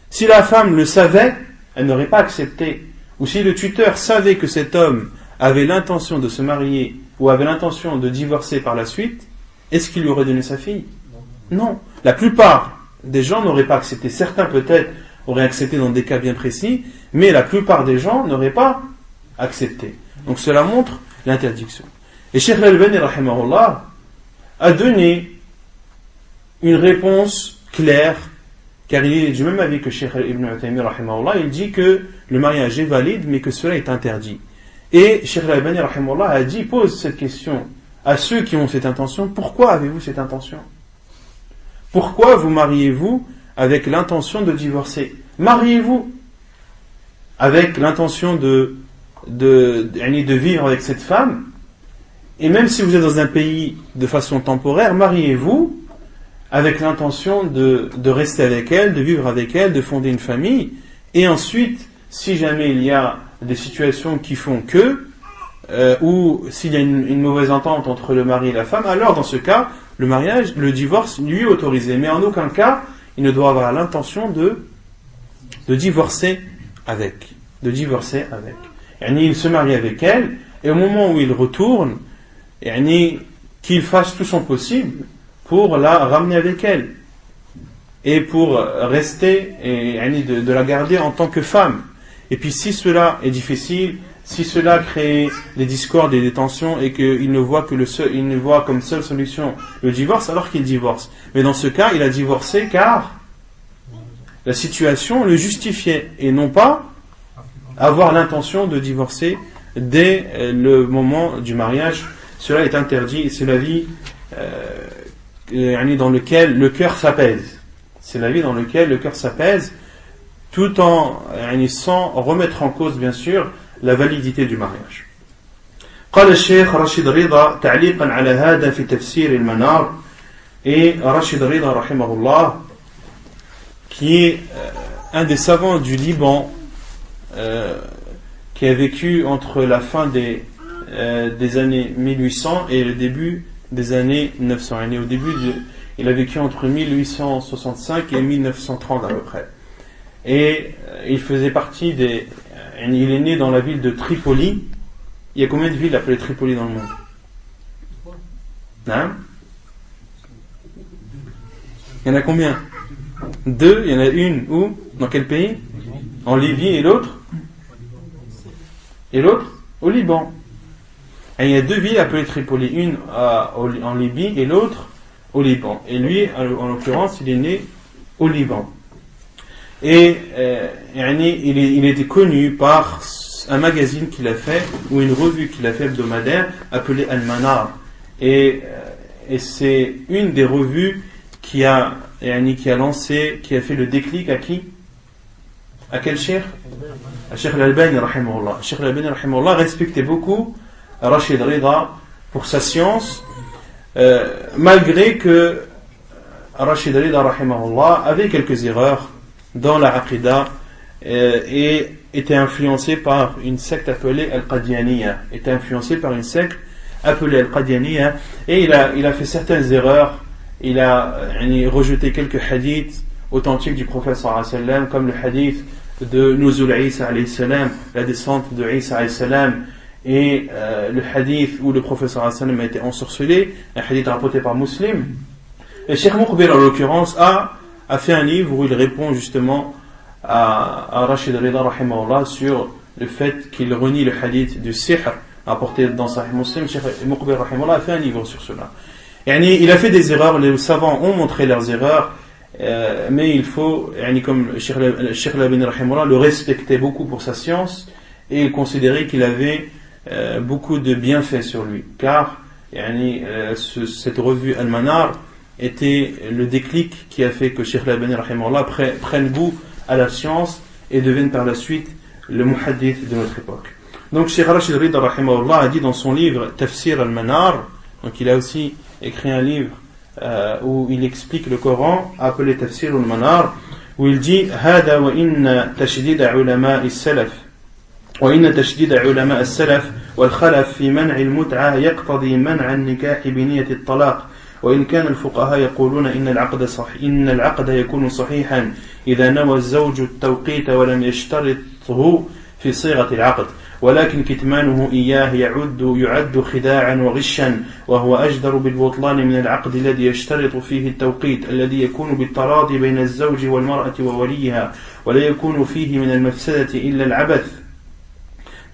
Si la femme le savait, elle n'aurait pas accepté. Ou si le tuteur savait que cet homme avait l'intention de se marier ou avait l'intention de divorcer par la suite, est-ce qu'il lui aurait donné sa fille? Non. La plupart des gens n'auraient pas accepté. Certains peut-être auraient accepté dans des cas bien précis, mais la plupart des gens n'auraient pas accepté. Donc cela montre l'interdiction. Et Cheikh Al-Albani rahimahullah a donné une réponse claire, car il est du même avis que Cheikh Ibn Uthaymin rahimahullah. Il dit que le mariage est valide, mais que cela est interdit. Et Cheikh Al-Albani rahimahullah a dit, pose cette question à ceux qui ont cette intention: pourquoi avez-vous cette intention? Pourquoi vous mariez-vous avec l'intention de divorcer? Mariez-vous avec l'intention de vivre avec cette femme, et même si vous êtes dans un pays de façon temporaire, mariez-vous avec l'intention de rester avec elle, de vivre avec elle, de fonder une famille, et ensuite, si jamais il y a des situations qui font que, ou s'il y a une mauvaise entente entre le mari et la femme, alors dans ce cas, le divorce lui est autorisé, mais en aucun cas, il ne doit avoir l'intention de divorcer avec. Il se marie avec elle, et au moment où il retourne, qu'il fasse tout son possible pour la ramener avec elle, et pour rester, et de la garder en tant que femme. Et puis si cela est difficile, si cela crée des discordes et des tensions, et qu'il ne voit comme seule solution le divorce, alors qu'il divorce. Mais dans ce cas, il a divorcé car la situation le justifiait, et non pas avoir l'intention de divorcer dès le moment du mariage. Cela est interdit, et c'est la vie dans laquelle le cœur s'apaise. C'est la vie dans laquelle le cœur s'apaise, tout en sans remettre en cause, bien sûr, la validité du mariage. قال الشيخ رشيد رضا تعليقا على هذا في تفسير المنار. Et Rashid Rida rahimahullah, qui est un des savants du Liban, qui a vécu entre la fin des années 1800 et le début des années 900. Il a vécu entre 1865 et 1930 à peu près. Et il faisait partie il est né dans la ville de Tripoli. Il y a combien de villes appelées Tripoli dans le monde? Hein? Il y en a combien? 2, il y en a une où? Dans quel pays? En Libye, et l'autre? Au Liban. Et il y a 2 villes appelées Tripoli, une en Libye et l'autre au Liban. Et lui, en l'occurrence, il est né au Liban. Et il était connu par un magazine qu'il a fait, ou une revue qu'il a fait hebdomadaire, appelée Al-Manar. Et c'est une des revues qui a fait le déclic à qui? À quel cheikh? À Cheikh Al-Albani rahimahullah. Cheikh Al-Albani rahimahullah respectait beaucoup Rashid Rida pour sa science, malgré que Rashid Rida rahimahullah avait quelques erreurs dans la aqidah, et était influencé par une secte appelée Al-Qadianiyya. Et il a fait certaines erreurs. Il a rejeté quelques hadiths authentiques du prophète sallallahu alayhi wa sallam, comme le hadith de Nuzul Isa alayhi salam, la descente de Isa alayhi salam, et le hadith où le prophète sallallahu alayhi wa sallam a été ensorcelé, un hadith rapporté par Muslim. Et Cheikh Muqbil en l'occurrence a fait un livre où il répond justement à Rashid Rida rahimahullah sur le fait qu'il renie le hadith du sihr rapporté dans Sahih Muslim. Cheikh Muqbil rahimahullah a fait un livre sur cela. Il a fait des erreurs, les savants ont montré leurs erreurs, mais il faut, comme Cheikh Al-Albani rahimahullah le respectait beaucoup pour sa science, et il considérait qu'il avait beaucoup de bienfaits sur lui, car cette revue Al-Manar était le déclic qui a fait que Cheikh Al-Albani rahimahullah prenne goût à la science et devienne par la suite le muhaddith de notre époque. Donc Cheikh Rashid Rida rahimahullah a dit dans son livre Tafsir al-Manar, donc il a aussi écrit un livre où il explique le Coran, appelé Tafsir al-Manar, où il dit هذا وإن تشديد علماء السلف وإن تشديد علماء السلف والخلف في منع المتعة يقتضي منع النكاح بنية الطلاق وإن كان الفقهاء يقولون إن العقد يكون صحيحا إذا نوى الزوج التوقيت ولم يشترطه في صيغة العقد ولكن كتمانه إياه يعد خداعا وغشا وهو أجدر بالبطلان من العقد الذي يشترط فيه التوقيت الذي يكون بالتراضي بين الزوج والمرأة ووليها ولا يكون فيه من المفسدة إلا العبث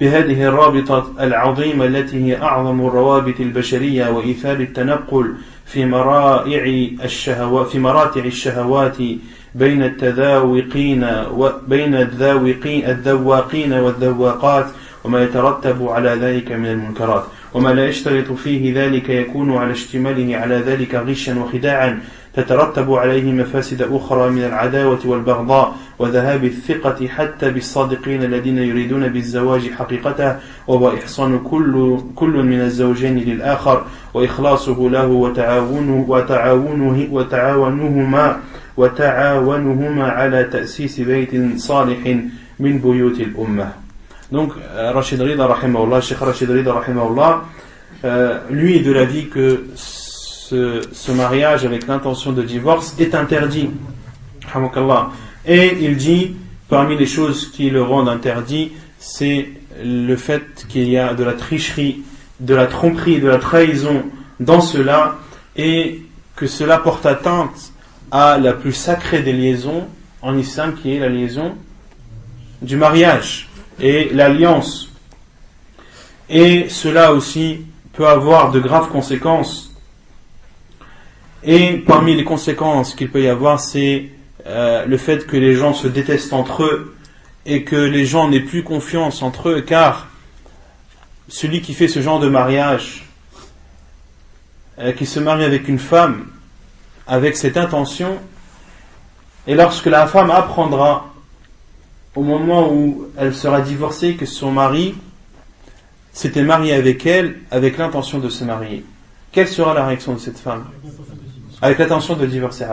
بهذه الرابطة العظيمة التي هي أعظم الروابط البشرية وإيثار التنقل في مراتع الشهوات بين الذواقين والذواقات وما يترتب على ذلك من المنكرات وما لا يشترط فيه ذلك يكون على اشتماله على ذلك غشا وخداعا تترتب عليه مفاسد أخرى من العداوة والبغضاء وذهاب الثقة حتى بالصادقين الذين يريدون بالزواج حقيقته وهو إحصان كل من الزوجين للآخر وإخلاصه له وتعاونهما على تأسيس بيت صالح من بيوت الأمة. Donc Rachid Rida rahimahullah, Cheikh Rachid Rida rahimahullah, lui de l'avis que ce mariage avec l'intention de divorce est interdit. Et il dit, parmi les choses qui le rendent interdit, c'est le fait qu'il y a de la tricherie, de la tromperie, de la trahison dans cela, et que cela porte atteinte à la plus sacrée des liaisons en islam, qui est la liaison du mariage et l'alliance. Et cela aussi peut avoir de graves conséquences. Et parmi les conséquences qu'il peut y avoir, c'est le fait que les gens se détestent entre eux et que les gens n'aient plus confiance entre eux, car celui qui fait ce genre de mariage, qui se marie avec une femme avec cette intention, et lorsque la femme apprendra au moment où elle sera divorcée que son mari s'était marié avec elle avec l'intention de se marier, quelle sera la réaction de cette femme? Avec l'intention de divorcer,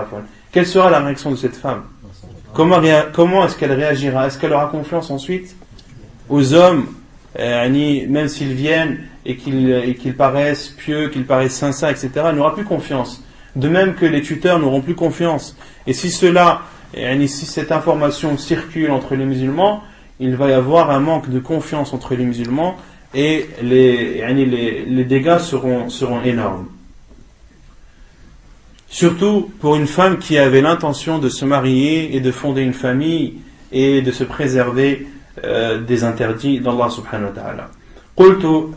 quelle sera la réaction de cette femme? Comment est-ce qu'elle réagira? Est-ce qu'elle aura confiance ensuite aux hommes, même s'ils viennent et qu'ils paraissent pieux, qu'ils paraissent sincères, etc.? Elle n'aura plus confiance. De même que les tuteurs n'auront plus confiance. Et si cette information circule entre les musulmans, il va y avoir un manque de confiance entre les musulmans et les dégâts seront énormes. Surtout pour une femme qui avait l'intention de se marier et de fonder une famille et de se préserver des interdits d'Allah subhanahu wa ta'ala. قلت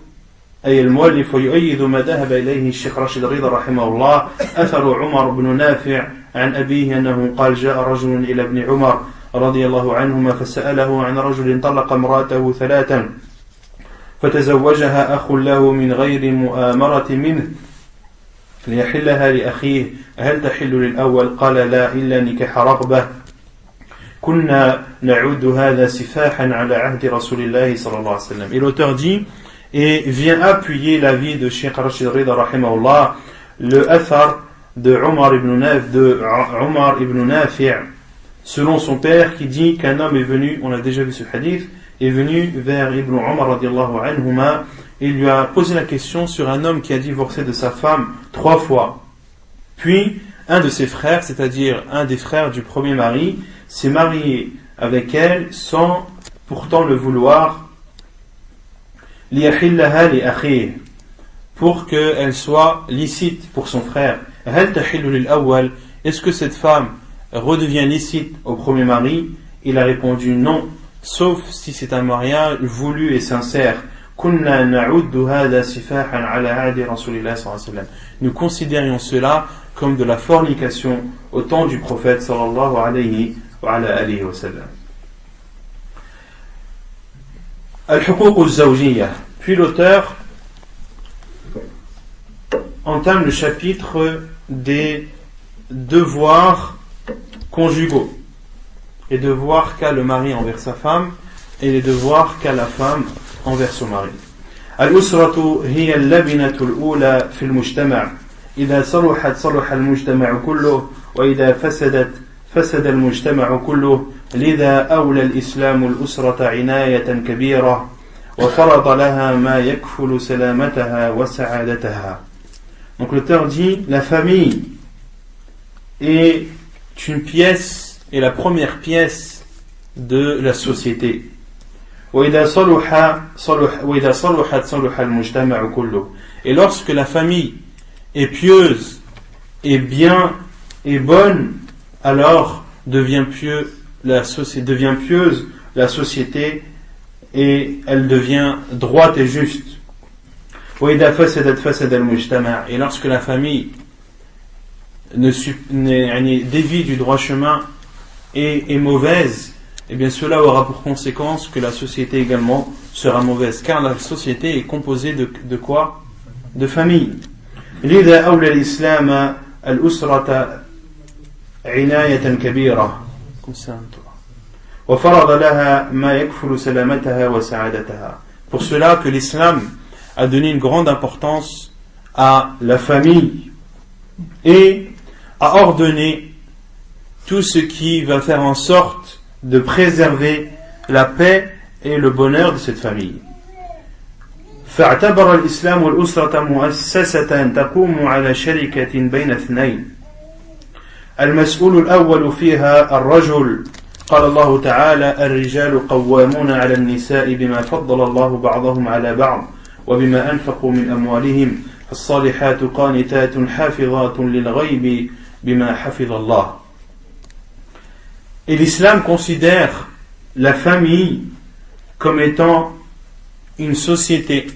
أي المؤلف ويؤيد ما ذهب إليه الشيخ راشد رضا رحمه الله أثر عمر بن نافع عن أبيه أنه قال جاء رجل إلى ابن عمر رضي الله عنهما فسأله عن رجل طلق امرأته 3 فتزوجها أخ له من غير مؤامرة منه ليحلها لأخيه هل تحل للأول؟ قال لا إلا نكاح رغبة كنا نعود هذا سفاحا على عهد رسول الله صلى الله عليه وسلم. Et l'auteur dit, et vient appuyer l'avis de Cheikh Rashid Rida rahimahullah, le athar de Omar ibn Nafi' selon son père, qui dit qu'un homme est venu, on a déjà vu ce hadith, est venu vers Ibn Omar radiallahu anhuma et lui a posé la question sur un homme qui a divorcé de sa femme 3 fois. Puis un de ses frères, c'est-à-dire un des frères du premier mari, s'est marié avec elle sans pourtant le vouloir, pour qu'elle soit licite pour son frère. Est-ce que cette femme redevient licite au premier mari? Il a répondu non, sauf si c'est un mariage voulu et sincère. Nous considérions cela comme de la fornication au temps du prophète sallallahu alayhi wa sallam. Al-Huquq al-Zawjiyya. Puis l'auteur entame le chapitre des devoirs conjugaux, les devoirs qu'a le mari envers sa femme et les devoirs qu'a la femme envers son mari. Al-Usratu hiya al-labinatu al-ula fi al-mujtama'. إذا صلحت صلح المجتمع كله وإذا فسدت فسد المجتمع كله لذا أولى الإسلام الأسرة عناية كبيرة وفرض لها ما يكفل سلامتها وسعادتها. Donc l'auteur dit la famille est une pièce, est la première pièce de la société. Et lorsque la famille est pieuse, est bien, est bonne, alors devient pieuse la société et elle devient droite et juste. Et lorsque la famille dévie du droit chemin et est mauvaise, et bien cela aura pour conséquence que la société également sera mauvaise, car la société est composée de quoi? De famille. لذا أولى الإسلام الأسرة عناية كبيرة وفرض لها ما يكفل سلامتها وسعادتها. Pour cela que l'islam a donné une grande importance à la famille et a ordonné tout ce qui va faire en sorte de préserver la paix et le bonheur de cette famille. فاعتبر الإسلام الأسرة مؤسسة تقوم على شركة بين اثنين المسؤول الأول فيها الرجل قال الله تعالى الرجال قوامون على النساء بما فضل الله بعضهم على بعض وبما أنفقوا من أموالهم فالصالحات قانتات حافظات للغيب بما حفظ الله. Et l'islam considère la famille comme étant une société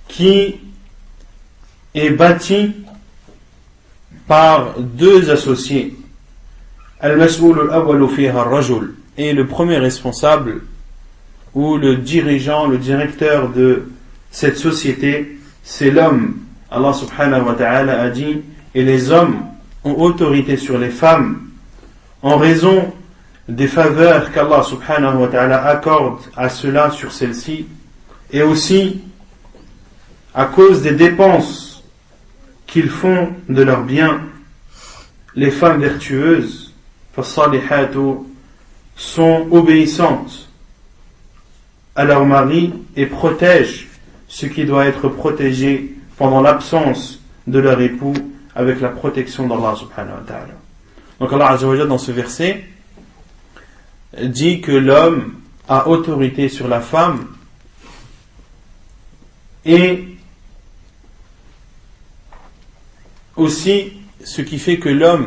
qui est bâtie par deux associés. Al-Mas'oul al-Awwal fiha ar-Rajul, et le premier responsable ou le dirigeant, le directeur de cette société, c'est l'homme. Allah subhanahu wa ta'ala a dit, et les hommes ont autorité sur les femmes en raison des faveurs qu'Allah subhanahu wa ta'ala accorde à ceux-là sur celles-ci, et aussi à cause des dépenses qu'ils font de leurs biens. Les femmes vertueuses, فَالصَّالِحَاتُ, sont obéissantes à leur mari et protègent ce qui doit être protégé pendant l'absence de leur époux avec la protection d'Allah subhanahu wa ta'ala. Donc Allah azza wa jalla dans ce verset dit que l'homme a autorité sur la femme et aussi ce qui fait que l'homme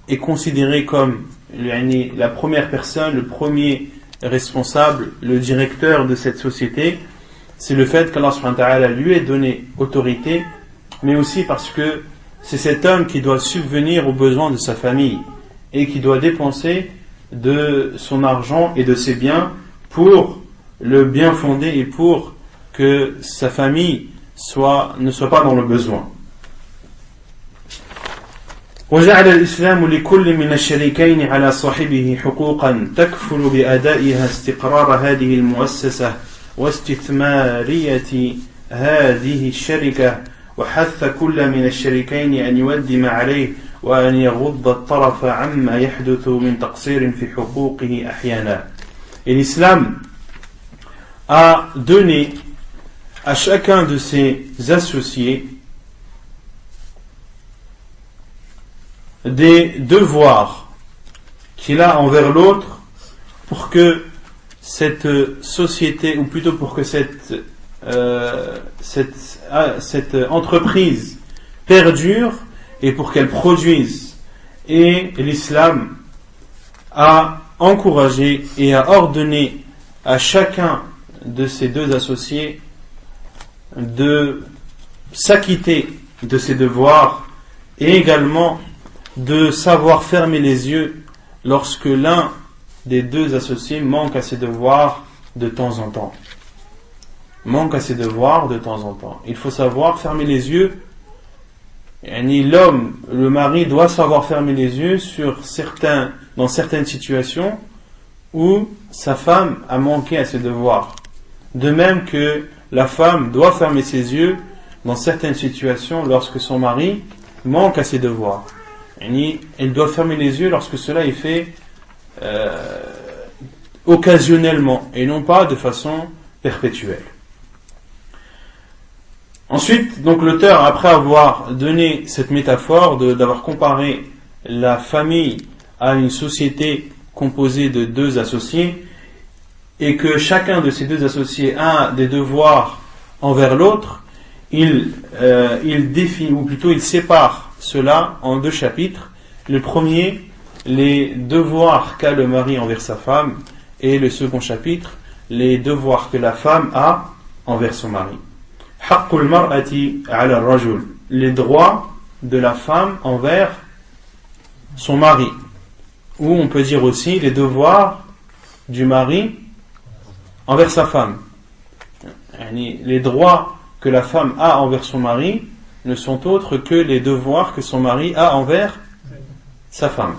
est considéré comme la première personne, le premier responsable, le directeur de cette société, c'est le fait qu'Allah subhanahu wa ta'ala lui ait donné autorité, mais aussi parce que c'est cet homme qui doit subvenir aux besoins de sa famille et qui doit dépenser de son argent et de ses biens pour le bien fondé et pour que sa famille ne soit pas dans le besoin. وجعل الإسلام لكل من الشريكين على صاحبه حقوقا تكفل بأدائها استقرار هذه المؤسسة واستثمارية هذه الشركة وحث كل من الشريكين أن يقدم عليه وأن يغض الطرف عما يحدث من تقصير في حقوقه أحيانا. Et l'islam a donné à chacun de ses associés des devoirs qu'il a envers l'autre pour que cette société, ou plutôt pour que cette entreprise perdure et pour qu'elle produise. Et l'islam a encouragé et a ordonné à chacun de ces deux associés de s'acquitter de ses devoirs et également de savoir fermer les yeux lorsque l'un des deux associés manque à ses devoirs de temps en temps. Il faut savoir fermer les yeux. L'homme, le mari doit savoir fermer les yeux dans certaines situations où sa femme a manqué à ses devoirs. De même que la femme doit fermer ses yeux dans certaines situations lorsque son mari manque à ses devoirs. Elle doit fermer les yeux lorsque cela est fait occasionnellement et non pas de façon perpétuelle. Ensuite, donc l'auteur, après avoir donné cette métaphore d'avoir comparé la famille à une société composée de deux associés, et que chacun de ces deux associés a des devoirs envers l'autre, il définit, ou plutôt il sépare cela en deux chapitres. Le premier, les devoirs qu'a le mari envers sa femme, et le second chapitre, les devoirs que la femme a envers son mari. Haqqul mar'ati 'ala ar-rajul, les droits de la femme envers son mari, ou on peut dire aussi les devoirs du mari envers sa femme. Les droits que la femme a envers son mari ne sont autres que les devoirs que son mari a envers sa femme.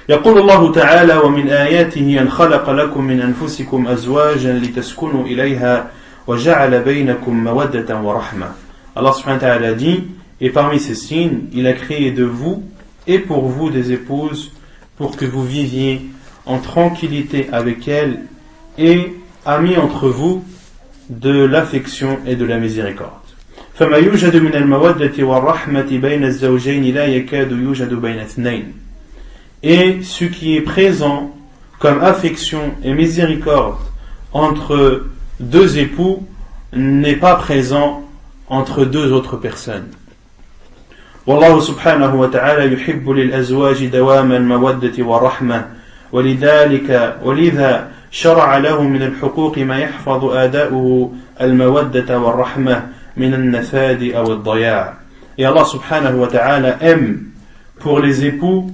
يقول الله تعالى ومن آياته أن خلق لكم من أنفسكم أزواجا لتسكنوا إليها وجعل بينكم مودة ورحمة. Allah subhanahu wa ta'ala dit, et parmi ces signes, il a créé de vous et pour vous des épouses pour que vous viviez en tranquillité avec elles et a mis entre vous de l'affection et de la miséricorde. فما يوجد من المودة والرحمة بين الزوجين لا يكاد يوجد بين اثنين. Et ce qui est présent comme affection et miséricorde entre deux époux n'est pas présent entre deux autres personnes. والله سبحانه وتعالى يحب للأزواج دوام المودة والرحمة ولذا شرع له من الحقوق ما يحفظ آداؤه المودة والرحمة من النفاد أو الضياع. Et Allah subhanahu wa ta'ala aime pour les époux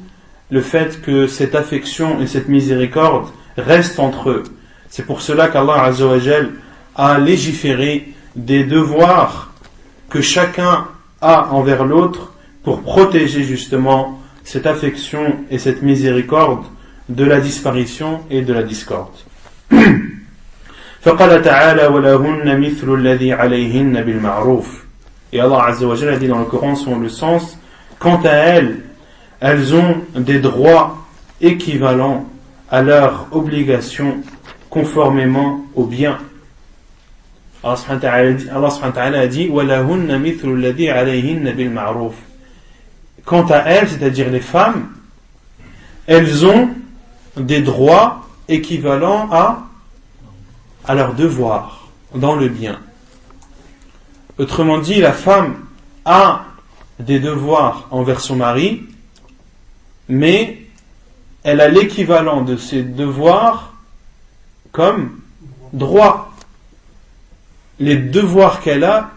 le fait que cette affection et cette miséricorde restent entre eux. C'est pour cela qu'Allah Azza wa Jal a légiféré des devoirs que chacun a envers l'autre pour protéger justement cette affection et cette miséricorde de la disparition et de la discorde. فقال تعالى ولهن مثل الذي عليهن بالمعروف. Et Allah Azza wa Jal a dit dans le Coran selon le sens, quant à elles ont des droits équivalents à leurs obligations conformément au bien. Allah subhanahu wa ta'ala a dit وَلَهُنَّ مِثْلُ الَّذِي عَلَيْهِنَّ بِالْمَعْرُوفِ. Quant à elles, c'est-à-dire les femmes, elles ont des droits équivalents à leurs devoirs dans le bien. Autrement dit, la femme a des devoirs envers son mari, mais elle a l'équivalent de ses devoirs comme droits. Les devoirs qu'elle a,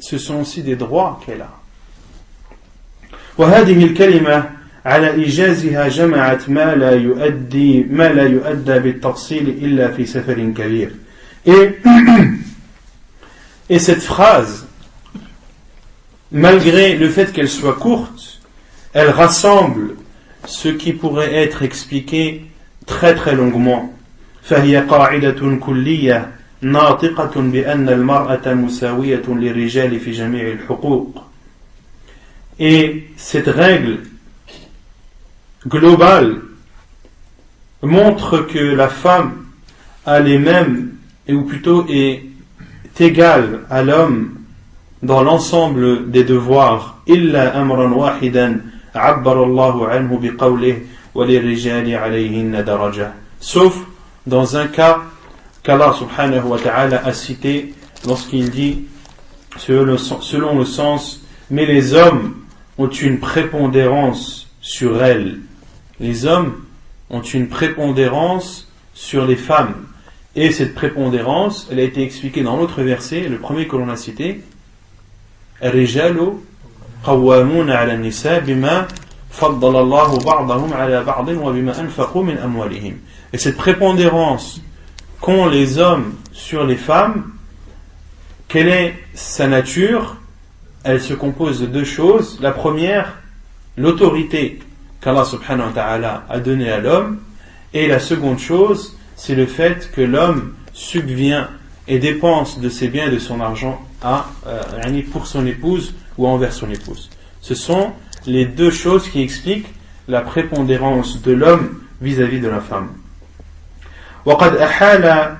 ce sont aussi des droits qu'elle a. وهذه الكلمة على إيجازها جمعت ما لا يؤدى بالتفصيل إلا في سفر كبير. Et cette phrase, malgré le fait qu'elle soit courte, elle rassemble ce qui pourrait être expliqué très très longuement. فهي قاعدة كلية ناطقة بأن المرأة مساوية للرجال في جميع الحقوق. Et cette règle globale montre que la femme a les mêmes, ou plutôt est égale à l'homme dans l'ensemble des devoirs. إلا أمرا واحدا عبر الله عنه بقوله وللرجال عليهن درجة. Sauf dans un cas qu'Allah subhanahu wa ta'ala a cité lorsqu'il dit selon le sens, mais les hommes ont une prépondérance sur elles. Les hommes ont une prépondérance sur les femmes. Et cette prépondérance, elle a été expliquée dans l'autre verset, le premier que l'on a cité, الرجال قوامون على النساء بما فضل الله بعضهم على بعض وبما أنفقوا من أموالهم. Et cette prépondérance qu'ont les hommes sur les femmes, quelle est sa nature? Elle se compose de deux choses. La première, l'autorité qu'Allah subhanahu wa ta'ala a donnée à l'homme, et la seconde chose, c'est le fait que l'homme subvient et dépense de ses biens et de son argent pour son épouse ou envers son épouse. Ce sont les deux choses qui expliquent la prépondérance de l'homme vis-à-vis de la femme. وقد أحال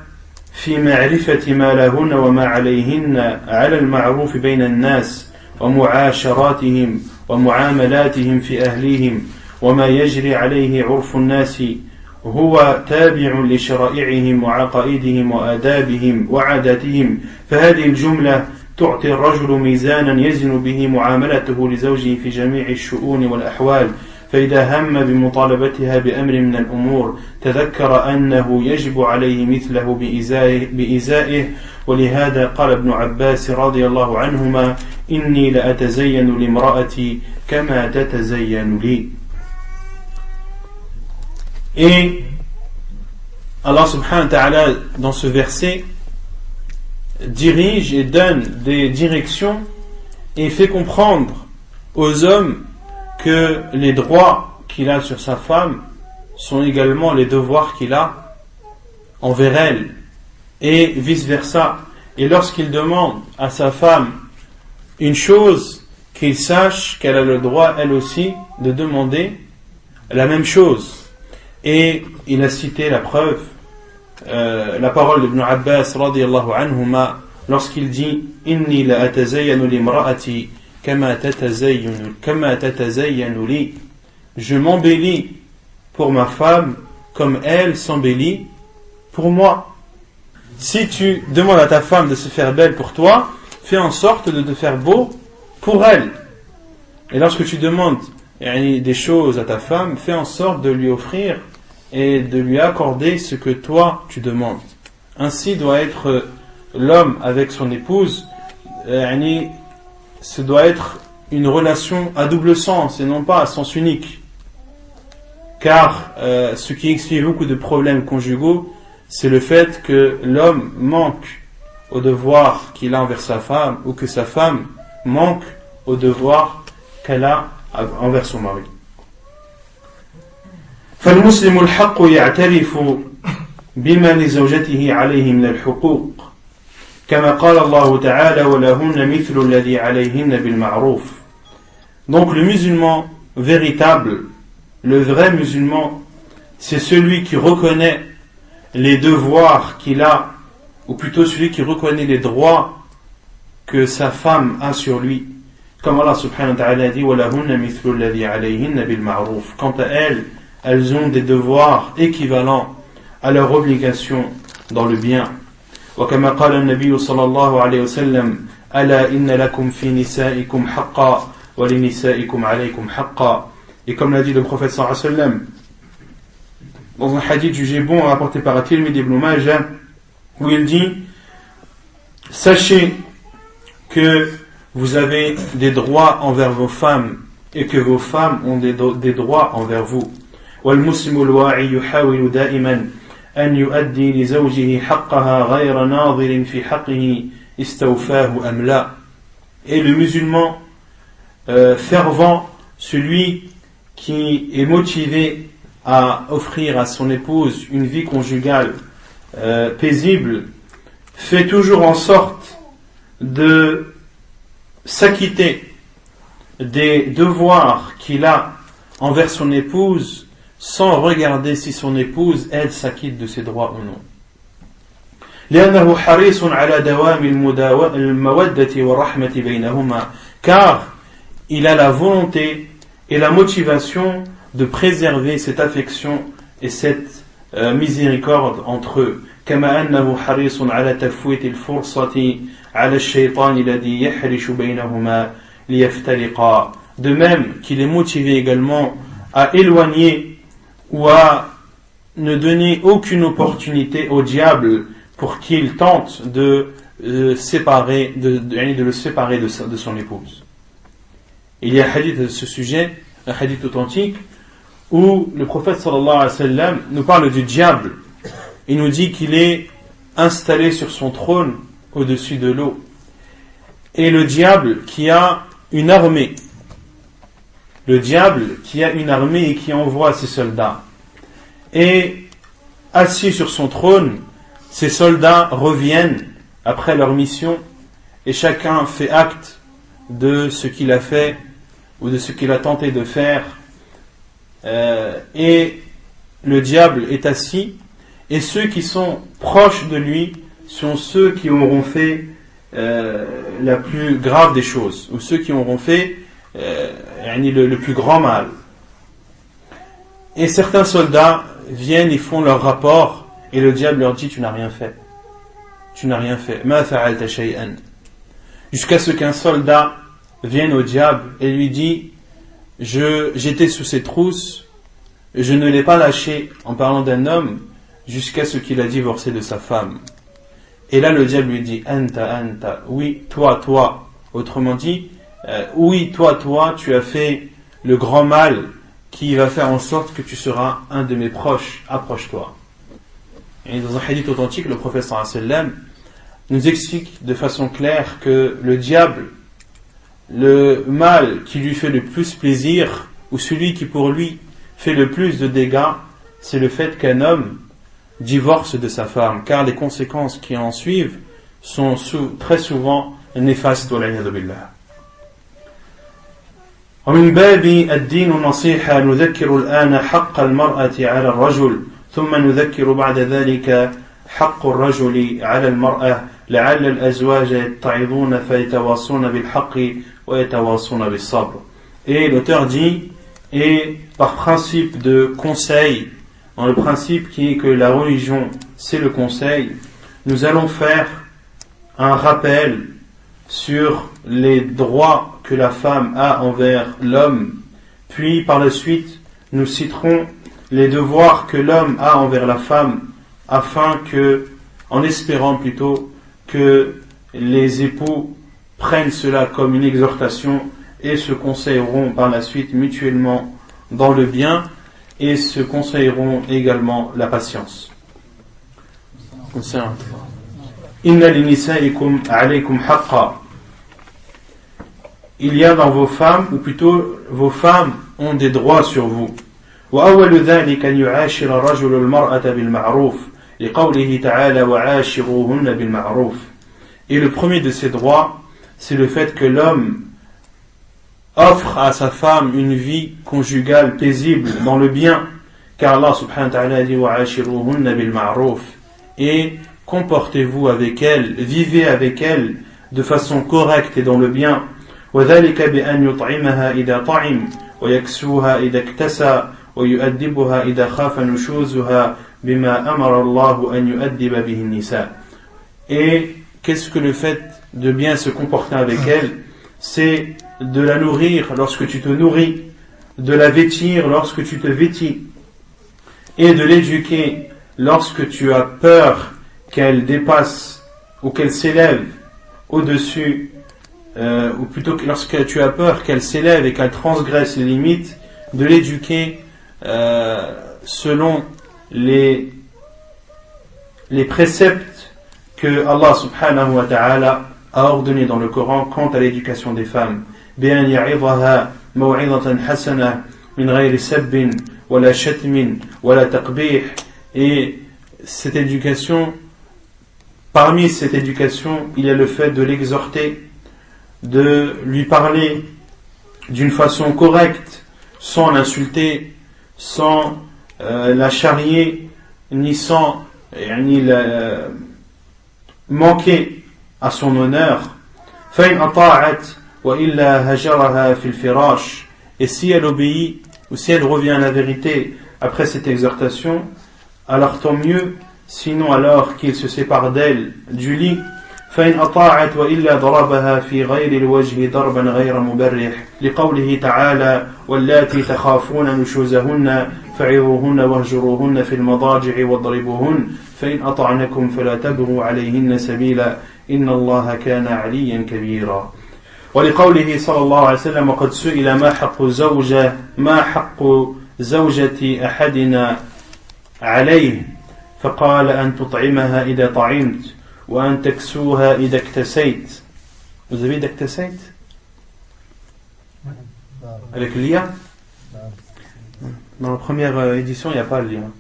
في معرفة ما لهن وما عليهن على المعروف بين الناس ومعاشراتهم ومعاملاتهم في أهليهم وما يجري عليه عرف الناس هو تابع لشرائعهم وعقائدهم وآدابهم وعاداتهم فهذه الجملة تعطي الرجل ميزانا يزن به معاملته لزوجه في جميع الشؤون والأحوال فإذا هم بمطالبتها بأمر من الأمور تذكر أنه يجب عليه مثله بإزائه ولهذا قال ابن عباس رضي الله عنهما إني لأتزين لامرأتي كما تتزين لي. Et Allah subhanahu wa ta'ala dans ce verset dirige et donne des directions et fait comprendre aux hommes que les droits qu'il a sur sa femme sont également les devoirs qu'il a envers elle et vice versa. Et lorsqu'il demande à sa femme une chose, qu'il sache qu'elle a le droit elle aussi de demander la même chose. Et il a cité la preuve, la parole d'Ibn Abbas radiyallahu anhuma lorsqu'il dit Inni la atazayyanu limra'ati kama tatazayyanu li. Je m'embellis pour ma femme comme elle s'embellit pour moi. Si tu demandes à ta femme de se faire belle pour toi, fais en sorte de te faire beau pour elle. Et lorsque tu demandes des choses à ta femme, fais en sorte de lui offrir et de lui accorder ce que toi tu demandes. Ainsi doit être l'homme avec son épouse. Ce doit être une relation à double sens et non pas à sens unique. Car ce qui explique beaucoup de problèmes conjugaux, c'est le fait que l'homme manque au devoir qu'il a envers sa femme ou que sa femme manque au devoir qu'elle a envers son mari. فالمسلم الحق يعترف بما لزوجته عليه من الحقوق كما قال الله تعالى ولهن مثل الذي عليهن بالمعروف. Donc le musulman véritable, le vrai musulman, c'est celui qui reconnaît les devoirs qu'il a, ou plutôt celui qui reconnaît les droits que sa femme a sur lui. Comme Allah subhanahu wa ta'ala dit وَلَهُنَّ مِثْلُ الَّذِي عَلَيْهِنَّ بِالْمَعْرُوفِ. Quant à elles ont des devoirs équivalents à leur obligation dans le bien. وكما قال النبي صلى الله عليه وسلم ألا إن لكم في نسائكم حقا ولنسائكم عليكم حقا. Et comme l'a dit le prophète sallallahu alayhi wa sallam dans un hadith jugé bon rapporté par At-Tirmidhi ibn Majah, où il dit sachez que vous avez des droits envers vos femmes et que vos femmes ont des droits envers vous. والمسلم الواعي يحاول دائما أن يؤدي لزوجه حقها غير ناظر في حقه استوفاه أم لا. Et le musulman fervent, celui qui est motivé à offrir à son épouse une vie conjugale paisible, fait toujours en sorte de s'acquitter des devoirs qu'il a envers son épouse sans regarder si son épouse, elle, s'acquitte de ses droits ou non. لأنه حريص على دوام المودة والرحمة بينهما, car il a la volonté et la motivation de préserver cette affection et cette miséricorde entre eux. كما أنه حريص على تفويت الفرصة على الشيطان الذي يحرش بينهما ليفترقا. De même qu'il est motivé également à éloigner ou à ne donner aucune opportunité au diable pour qu'il tente de le séparer de son épouse. Il y a un hadith de ce sujet, un hadith authentique, où le prophète sallallahu alayhi wa sallam nous parle du diable. Il nous dit qu'il est installé sur son trône au-dessus de l'eau. Et le diable qui a une armée, le diable qui a une armée et qui envoie ses soldats. Et assis sur son trône, ces soldats reviennent après leur mission et chacun fait acte de ce qu'il a fait ou de ce qu'il a tenté de faire. Et le diable est assis et ceux qui sont proches de lui sont ceux qui auront fait la plus grave des choses, ou ceux qui auront fait le plus grand mal. Et certains soldats viennent et font leur rapport, et le diable leur dit: tu n'as rien fait. Tu n'as rien fait. Ma fa'alta shay'an. Jusqu'à ce qu'un soldat vienne au diable et lui dit: j'étais sous ses trousses, je ne l'ai pas lâché, en parlant d'un homme, jusqu'à ce qu'il a divorcé de sa femme. Et là le diable lui dit: anta, oui, toi, autrement dit, oui, toi, tu as fait le grand mal qui va faire en sorte que tu seras un de mes proches, approche-toi. Et dans un hadith authentique, le prophète sallallahu alayhi wa sallam nous explique de façon claire que le diable, le mal qui lui fait le plus plaisir, ou celui qui pour lui fait le plus de dégâts, c'est le fait qu'un homme divorce de sa femme, car les conséquences qui en suivent sont très souvent néfastes. Wal'iyadu billah. ومن باب الدين النصيحة نذكر الآن حق المرأة على الرجل ثم نذكر بعد ذلك حق الرجل على المرأة لعل الأزواج يتعظون فيتواصون بالحق ويتواصون بالصبر. Et l'auteur dit, et par principe de conseil, dans le principe qui est que la religion c'est le conseil, nous allons faire un rappel sur les droits que la femme a envers l'homme, puis par la suite nous citerons les devoirs que l'homme a envers la femme, afin que, en espérant plutôt que les époux prennent cela comme une exhortation et se conseilleront par la suite mutuellement dans le bien et se conseilleront également la patience. Inna li nisaikum alaykum haqqa. Il y a dans vos femmes, ou plutôt vos femmes ont des droits sur vous. وأول ذلك أن يعاشر الرجل المرأة بالمعروف لقوله تعالى وعاشروهن بالمعروف. Et le premier de ces droits, c'est le fait que l'homme offre à sa femme une vie conjugale paisible dans le bien, car Allah subhanahu wa ta'ala dit وعاشروهن بالمعروف, et comportez-vous avec elles, vivez avec elles de façon correcte et dans le bien. وذلك بأن يطعمها إذا طعم ويكسوها إذا اكتسى ويؤدبها إذا خاف نشوزها بما أمر الله أن يؤدب به النساء. Et qu'est-ce que le fait de bien se comporter avec elle? C'est de la nourrir lorsque tu te nourris, de la vêtir lorsque tu te vêtis, et de l'éduquer lorsque tu as peur qu'elle dépasse ou qu'elle s'élève au-dessus, ou plutôt que lorsque tu as peur qu'elle s'élève et qu'elle transgresse les limites, de l'éduquer selon les préceptes que Allah subhanahu wa ta'ala a ordonné dans le Coran quant à l'éducation des femmes. بأن يعظها موعظة حسنة من غير سب ولا شتم ولا تقبيح. Et cette éducation, parmi cette éducation, il y a le fait de l'exhorter, de lui parler d'une façon correcte, sans l'insulter, sans la charrier, ni sans manquer à son honneur. فإن أطاعت وإلا هجرها في الفراش. Et si elle obéit ou si elle revient à la vérité après cette exhortation, alors tant mieux, sinon alors qu'il se sépare d'elle du lit. فإن أطاعت وإلا ضربها في غير الوجه ضربا غير مبرح لقوله تعالى واللاتي تخافون نشوزهن فعظوهن واهجروهن في المضاجع واضربوهن فإن أطعنكم فلا تبغوا عليهن سبيلا إن الله كان عليا كبيرا. ولقوله صلى الله عليه وسلم وقد سئل ما حق زوجة أحدنا عليه فقال أن تطعمها إذا طعمت وأن تكسوها إذا اكتسيت. Vous avez d'aktasait avec le lien? Dans la première édition, il n'y a pas le lien.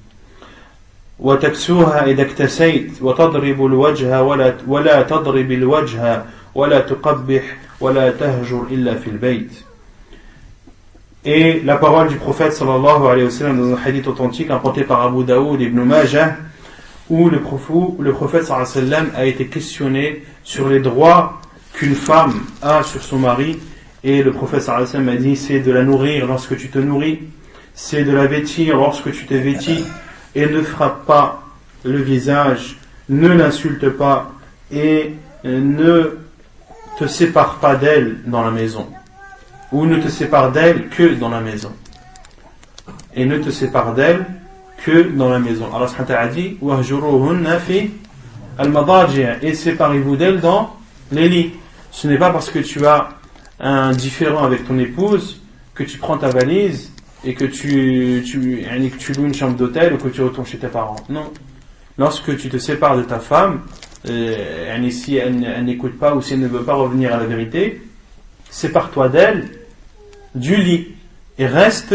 وتكسوها إذا اكتسيت وتضرب الوجه ولا تضرب الوجه ولا تقبح ولا تهجر إلا في البيت. Et la parole du prophète sallallahu alayhi wa sallam dans un hadith authentique rapporté par Abu Daoud et Ibn Majah, où le prophète sallallahu alayhi wa sallam a été questionné sur les droits qu'une femme a sur son mari, et le prophète sallallahu alayhi wa sallam a dit: c'est de la nourrir lorsque tu te nourris, c'est de la vêtir lorsque tu te vêtis, et ne frappe pas le visage, ne l'insulte pas, et ne te sépare pas d'elle dans la maison, ou ne te sépare d'elle que dans la maison, et ne te sépare d'elle que dans la maison. Allah subhanahu wa ta'ala dit: wahjuruhunna fi al-madaji', et séparez-vous d'elle dans les lits. Ce n'est pas parce que tu as un différend avec ton épouse que tu prends ta valise et que tu loues une chambre d'hôtel ou que tu retournes chez tes parents. Non. Lorsque tu te sépares de ta femme, si elle n'écoute pas ou si elle ne veut pas revenir à la vérité, sépare-toi d'elle du lit et reste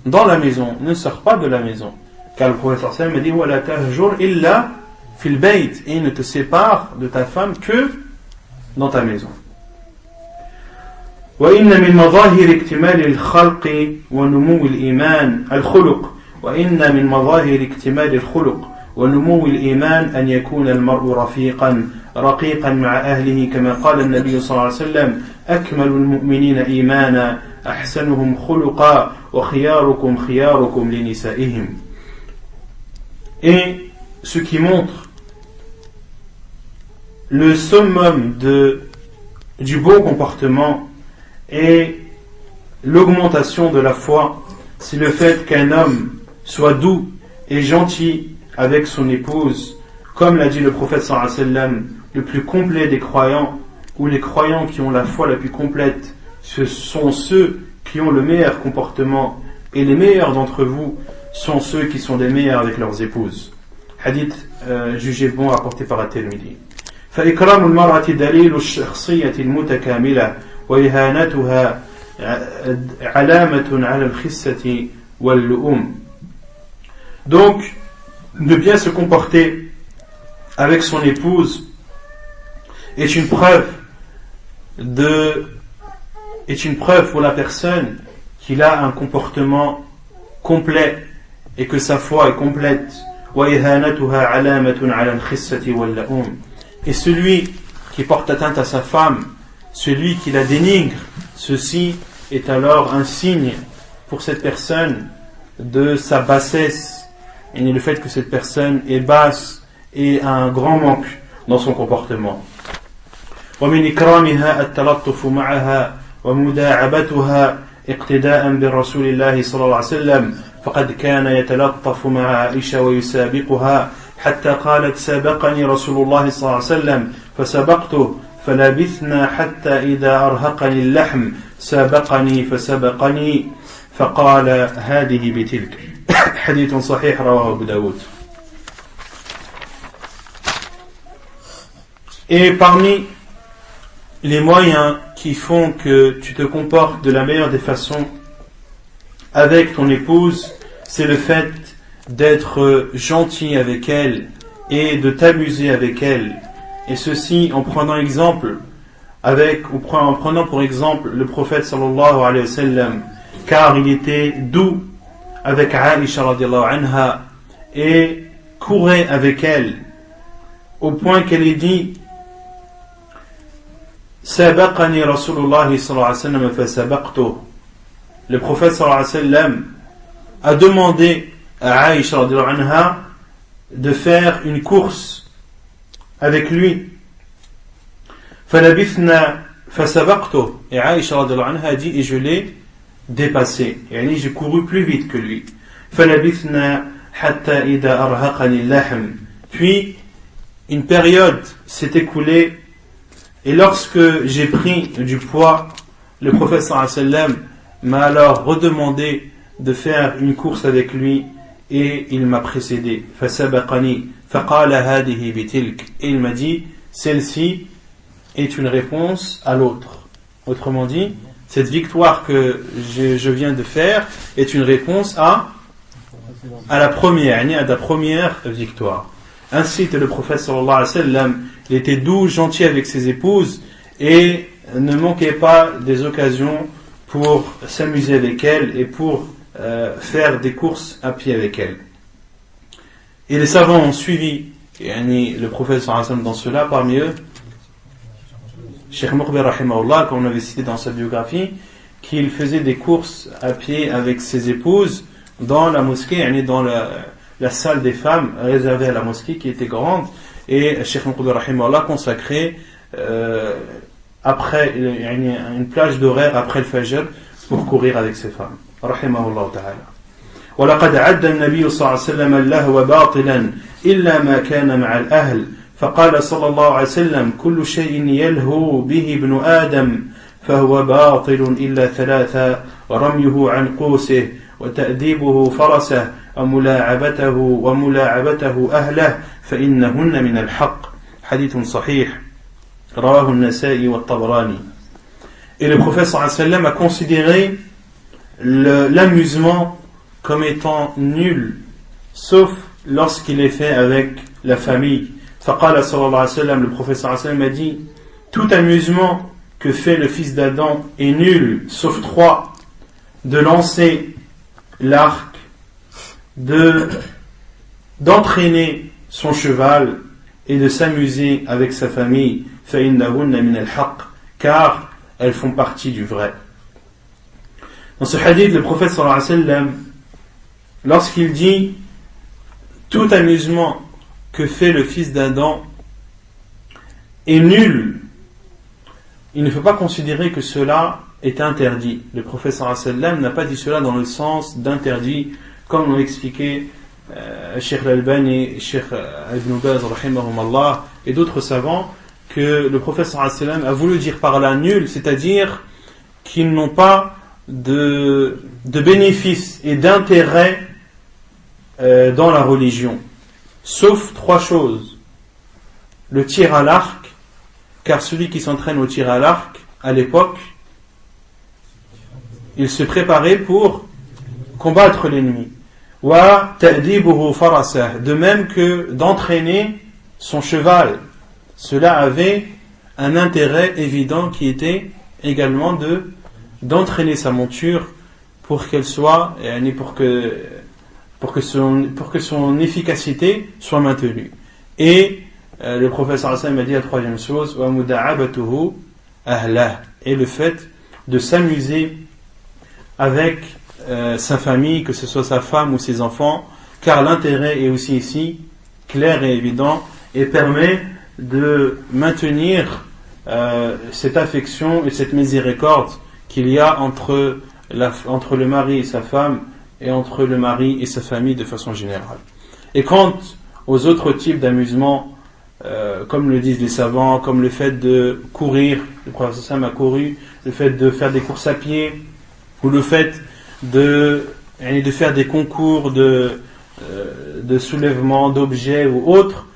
dans la maison, ne sors pas de la maison, car le prophète sallallahu alayhi wa sallam a dit: wala tahjur illa fil bayt, et ne te sépare de ta femme que dans ta maison. وإن من مظاهر اكتمال الخلق ونمو الإيمان الخلق وإن من مظاهر اكتمال الخلق ونمو الإيمان أن يكون المرء رفيقا رقيقا مع أهله كما قال النبي صلى الله عليه وسلم: أكمل المؤمنين إيمانا أحسنهم خلقا وخياركم خياركم لنسائهم. Et ce qui montre le summum du bon comportement et l'augmentation de la foi, c'est le fait qu'un homme soit doux et gentil avec son épouse, comme l'a dit le prophète sallallahu alayhi wa sallam: le plus complet des croyants, ou les croyants qui ont la foi la plus complète, ce sont ceux qui ont le meilleur comportement, et les meilleurs d'entre vous sont ceux qui sont les meilleurs avec leurs épouses. Hadith jugé bon rapporté par At-Tirmidhi. فإكرام المرأة دليل الشخصية المتكاملة وإهانتها علامة على الخسة واللؤم. Donc, de bien se comporter avec son épouse est une preuve pour la personne qu'il a un comportement complet et que sa foi est complète. وإهانتها علامة على الخسة واللؤم. Et celui qui porte atteinte à sa femme, celui qui la dénigre, ceci est alors un signe pour cette personne de sa bassesse, et le fait que cette personne est basse et a un grand manque dans son comportement. ومن إكرامها التلطف معها ومداعبتها اقتداء بالرسول الله صلى الله عليه وسلم فقد كان يتلطف مع عائشة ويسابقها حتى قالت: سابقني رسول الله صلى الله عليه وسلم فسبقته فلبثنا حتى إذا أرهقني اللحم سابقني فسبقني فقال: هذه بتلك. حديث صحيح رواه أبو داود. Et parmi les moyens qui font que tu te comportes de la meilleure des façons avec ton épouse, c'est le fait d'être gentil avec elle et de t'amuser avec elle. Et ceci en prenant pour exemple le prophète sallallahu alayhi wa sallam, car il était doux avec Aïcha radiallahu anha et courait avec elle au point qu'elle ait dit: Sabaqani Rasulullah sallallahu alayhi wa sallam fa sabaqtuh. Le prophète sallallahu alayhi wa sallam a demandé à Aïcha radiallahu anha de faire une course avec lui. Falabithna fasabaqtuh. Et Aïcha radiallahu anha a dit: et je l'ai dépassé. Et j'ai couru plus vite que lui. Falabithna hatta ida arhaqani lahm. Puis une période s'est écoulée, et lorsque j'ai pris du poids, le prophète sallallahu alayhi wa sallam m'a alors redemandé de faire une course avec lui, et il m'a précédé. Fasabaqani faqala hadihi bitilk. Et il m'a dit: celle-ci est une réponse à l'autre. Autrement dit, cette victoire que je viens de faire est une réponse à la première victoire. Ainsi que le prophète sallallahu alayhi wa sallam, il était doux, gentil avec ses épouses et ne manquait pas des occasions pour s'amuser avec elles et pour faire des courses à pied avec elles. Et les savants ont suivi le prophète sallallahu alayhi wa sallam dans cela, parmi eux Cheikh Muqbil rahimahullah, comme on avait cité dans sa biographie, qu'il faisait des courses à pied avec ses épouses dans la mosquée, dans la salle des femmes réservée à la mosquée qui était grande, et Cheikh Muqbil rahimahullah consacrait après une plage d'horaire après le fajr pour courir avec ses femmes rahimahullah ta'ala. ولقد عد النبي صلى الله عليه وسلم اللهو باطلا إلا ما كان مع الأهل فقال صلى الله عليه وسلم كل شيء يلهو به ابن آدم فهو باطل إلا ثلاثة ورميه عن قوسه وتأديبه فرسه وملاعبته أهله فإنهن من الحق حديث صحيح رواه النسائي والطبراني. Et le prophète sallallahu alayhi wa sallam a considéré l'amusement comme étant nul, sauf lorsqu'il est fait avec la famille. Faqala sallallahu alayhi wa sallam, le prophète sallallahu alayhi wa sallam a dit, tout amusement que fait le fils d'Adam est nul, sauf trois: de lancer l'arc, d'entraîner son cheval et de s'amuser avec sa famille. فَإِنَّهُنَّ مِنَ الْحَقِّ, car elles font partie du vrai. Dans ce hadith, le prophète sallallahu alayhi wa sallam, lorsqu'il dit tout amusement que fait le fils d'Adam est nul, il ne faut pas considérer que cela est interdit. Le prophète sallallahu alayhi wa sallam n'a pas dit cela dans le sens d'interdit, comme l'ont expliqué Cheikh Al-Albani et Cheikh Ibn Baz rahimahumallah et d'autres savants, que le prophète sallallahu alayhi wa sallam a voulu dire par là nul, c'est-à-dire qu'ils n'ont pas de bénéfices et d'intérêt dans la religion, sauf trois choses: le tir à l'arc, car celui qui s'entraîne au tir à l'arc à l'époque, il se préparait pour combattre l'ennemi. Wa ta'dibuhu farasah, de même que d'entraîner son cheval, cela avait un intérêt évident qui était également d'entraîner sa monture pour qu'elle soit, pour que son efficacité soit maintenue. Et le prophète sallallahu alayhi wa sallam a dit la troisième chose: wa muda'abatuhu ahlah, et le fait de s'amuser avec sa famille, que ce soit sa femme ou ses enfants, car l'intérêt est aussi ici clair et évident et permet de maintenir cette affection et cette miséricorde qu'il y a entre le mari et sa femme, et entre le mari et sa famille de façon générale. Et quant aux autres types d'amusement, comme le disent les savants, comme le fait de courir, le prophète sallam a couru, le fait de faire des courses à pied, ou le fait de faire des concours de soulèvement d'objets ou autres,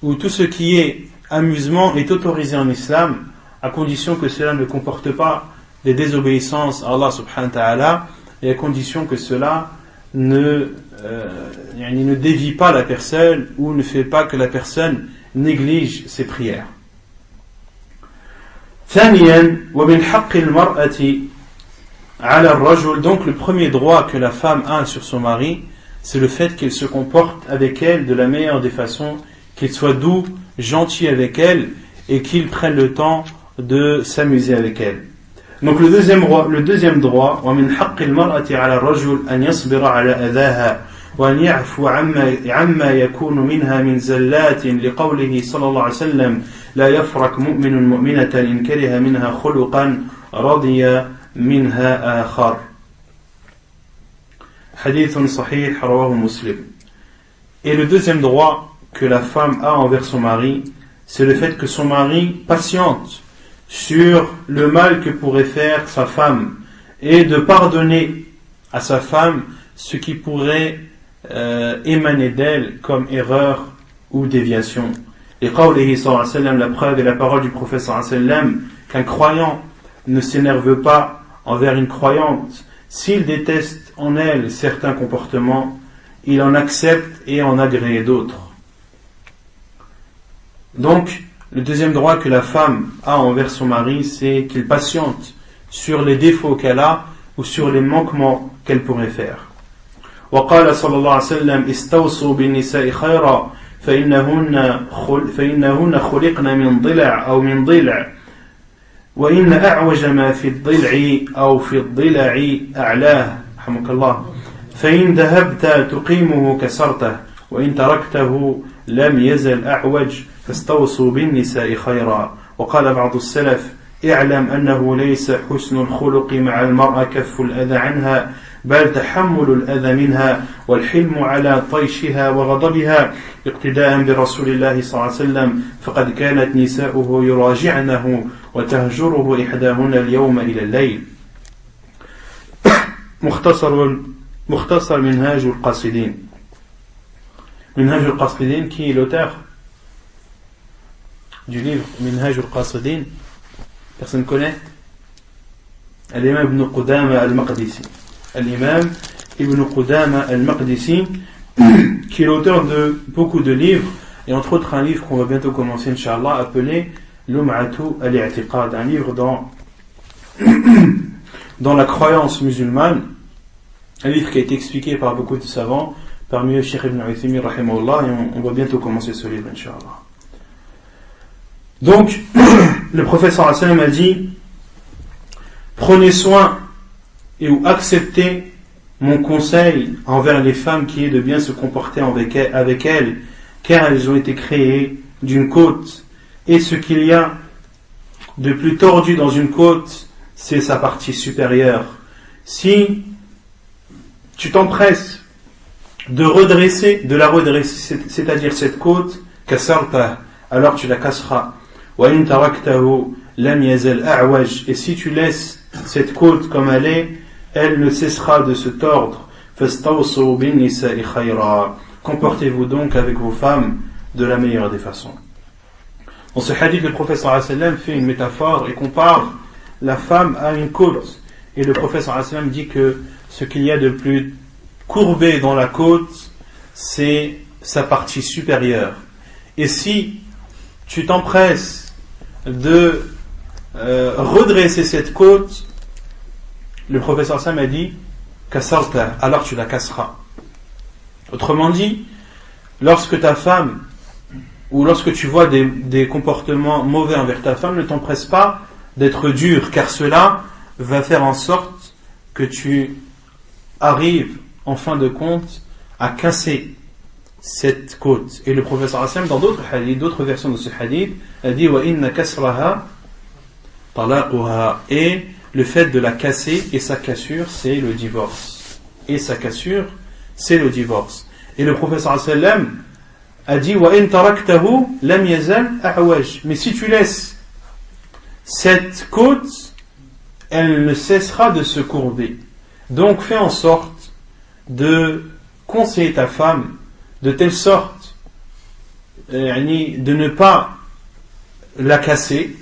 où tout ce qui est amusement est autorisé en islam, à condition que cela ne comporte pas des désobéissances à Allah subhanahu wa ta'ala, et à condition que cela ne dévie pas la personne ou ne fait pas que la personne néglige ses prières. ثانيا ومن حق المرأة على الرجل, donc le premier droit que la femme a sur son mari, c'est le fait qu'il se comporte avec elle de la meilleure des façons, qu'il soit doux, gentil avec elle, et qu'il prenne le temps de s'amuser avec elle. Donc le deuxième droit, ومن حق المرأة على الرجل أن يصبر على أذاها وأن يعفو عما يكون منها من زلات لقوله صلى الله عليه وسلم لا يفرق مؤمن مؤمنة إن كره منها خلقا رضي منها آخر. حديث صحيح رواه مسلم. Et le deuxième droit que la femme a envers son mari, c'est le fait que son mari patiente sur le mal que pourrait faire sa femme et de pardonner à sa femme ce qui pourrait émaner d'elle comme erreur ou déviation. Et qawlihi sallallahu alayhi wa sallam, la preuve et la parole du prophète sallallahu alayhi wa sallam, qu'un croyant ne s'énerve pas envers une croyante s'il déteste en elle certains comportements, il en accepte et en agrée d'autres. Donc, le deuxième droit que la femme a envers son mari, c'est qu'il patiente sur les défauts qu'elle a ou sur les manquements qu'elle pourrait faire. وقال صلى الله عليه وسلم استوصوا بالنساء خيرا فإنهن خلقن من ضلع أو من ضلع وإن أعوج ما في الضلع أو في الضلع أعلاه رحمك الله فإن ذهبت تقيمه كسرته وإن تركته لم يزل أعوج فاستوصوا بالنساء خيرا وقال بعض السلف اعلم أنه ليس حسن الخلق مع المرأة كف الأذى عنها بل تحمل الأذى منها والحلم على طيشها وغضبها اقتداء برسول الله صلى الله عليه وسلم فقد كانت نساؤه يراجعنه وتهجره إحداهن اليوم إلى الليل. مختصر منهاج القاصدين. Minhaj al-Qasidin, qui est l'auteur du livre Minhaj al-Qasidin? Personne connaît? Al-Imam Ibn Qudama al-Maqdisi. Al-Imam Ibn Qudama al-Maqdisi, qui est l'auteur de beaucoup de livres, et entre autres un livre qu'on va bientôt commencer, Inch'Allah, appelé Lum'atu al-I'tiqad, un livre dans la croyance musulmane, un livre qui a été expliqué par beaucoup de savants, parmi eux Cheikh Ibn Uthaymin rahimahullah, et on va bientôt commencer ce livre, Inch'Allah. Donc, le prophète sallallahu alayhi wa sallam a dit: prenez soin et ou acceptez mon conseil envers les femmes qui est de bien se comporter avec elles, car elles ont été créées d'une côte, et ce qu'il y a de plus tordu dans une côte, c'est sa partie supérieure. Si tu t'empresses de la redresser, c'est-à-dire cette côte, kasarta, alors tu la casseras. Wa in taraktahu lam yazal a'waj, et si tu laisses cette côte comme elle ne cessera de se tordre. Fastawsu bin nisa'i khayra, comportez-vous donc avec vos femmes de la meilleure des façons. Dans ce hadith, le prophète sallallahu alayhi wa sallam fait une métaphore et compare la femme à une côte, et le prophète sallallahu alayhi wa sallam dit que ce qu'il y a de plus courbé dans la côte, c'est sa partie supérieure. Et si tu t'empresses de redresser cette côte, le professeur Sam a dit kasarta, alors tu la casseras. Autrement dit, lorsque ta femme, ou lorsque tu vois des comportements mauvais envers ta femme, ne t'empresse pas d'être dur, car cela va faire en sorte que tu arrives en fin de compte à casser cette côte. Et le professeur Hassan, dans d'autres hadiths, d'autres versions de ce hadith, a dit wa inna kasraha talaquha, et le fait de la casser, et sa cassure, c'est le divorce. Et sa cassure, c'est le divorce. Et le professeur Hassan a dit wa in taraktahu lam yazal a'waj, mais si tu laisses cette côte, elle ne cessera de se courber. Donc fais en sorte de conseiller ta femme de telle sorte de ne pas la casser,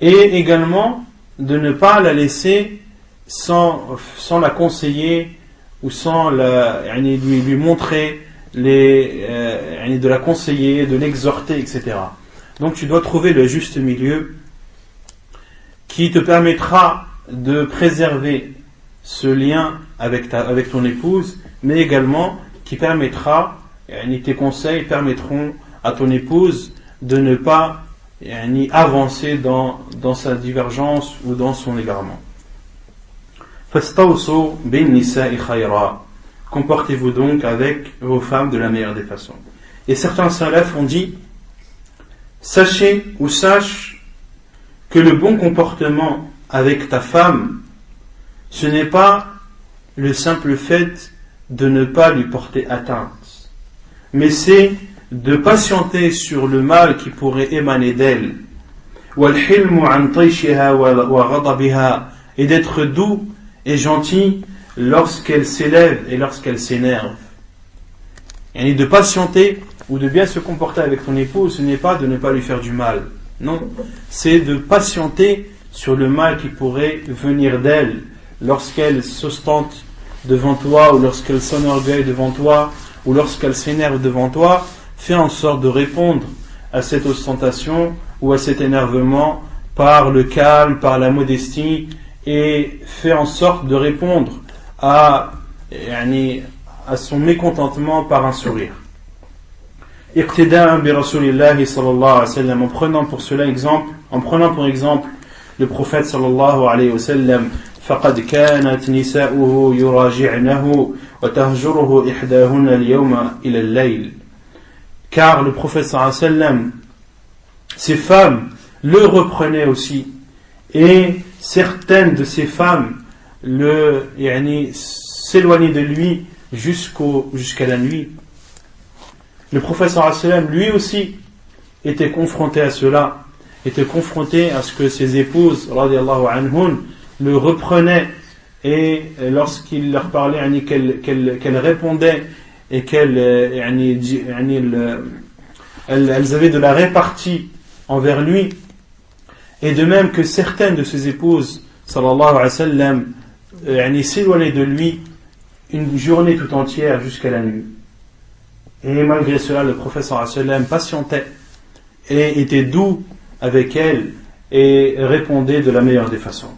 et également de ne pas la laisser sans la conseiller ou sans lui montrer de la conseiller, de l'exhorter, etc. Donc tu dois trouver le juste milieu qui te permettra de préserver ce lien avec ton épouse, mais également qui permettra, tes conseils permettront à ton épouse de ne pas avancer dans sa divergence ou dans son égarement. Fastawsu bin nisa'i khayra, comportez-vous donc avec vos femmes de la meilleure des façons. Et certains salafs ont dit: sache que le bon comportement avec ta femme, ce n'est pas le simple fait de ne pas lui porter atteinte, mais c'est de patienter sur le mal qui pourrait émaner d'elle, et d'être doux et gentil lorsqu'elle s'élève et lorsqu'elle s'énerve. Et de patienter ou de bien se comporter avec ton épouse, ce n'est pas de ne pas lui faire du mal, non, c'est de patienter sur le mal qui pourrait venir d'elle lorsqu'elle s'ostente devant toi, ou lorsqu'elle s'enorgueille devant toi, ou lorsqu'elle s'énerve devant toi. Fais en sorte de répondre à cette ostentation ou à cet énervement par le calme, par la modestie, et fais en sorte de répondre à à son mécontentement par un sourire. Iqtida'an bi Rasulillahi sallallahu alayhi wa sallam, en prenant pour exemple le prophète sallallahu alayhi wa sallam, فقد كانت نساؤه يراجعنه وتهجره إحداهن اليوم إلى الليل. Car le prophète sallallahu alayhi wa sallam, ses femmes le reprenaient aussi, et certaines de ces femmes s'éloignaient de lui jusqu'à la nuit. Le prophète sallallahu alayhi wa sallam, lui aussi, était confronté à cela, était confronté à ce que ses épouses, radiallahu anhun, le reprenaient, et lorsqu'il leur parlait, qu'elles répondaient, et qu'elles avaient de la répartie envers lui, et de même que certaines de ses épouses, sallallahu alayhi wa sallam, s'éloignaient de lui une journée tout entière jusqu'à la nuit. Et malgré cela, le prophète sallallahu alayhi wa sallam patientait et était doux avec elle et répondait de la meilleure des façons.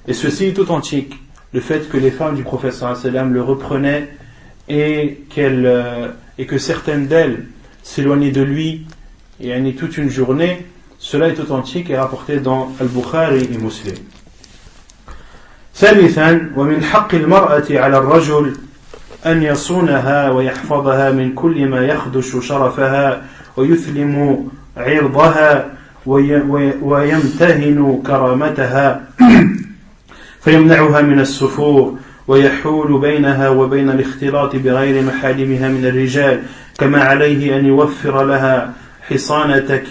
Et ceci est authentique, le fait que les femmes du prophète sallallahu alayhi wa sallam le reprenaient et que certaines d'elles s'éloignaient de lui toute une journée, cela est authentique et rapporté dans Al-Bukhari et Muslim. ثالثا ومن حق المرأة على الرجل أن يصونها ويحفظها من كل ما يخدش شرفها ويثلم عرضها ويمتهن كرامتها فيمنعها من السفور ويحول بينها وبين الاختلاط بغير محارمها من الرجال كما عليه أن يوفر لها حصانة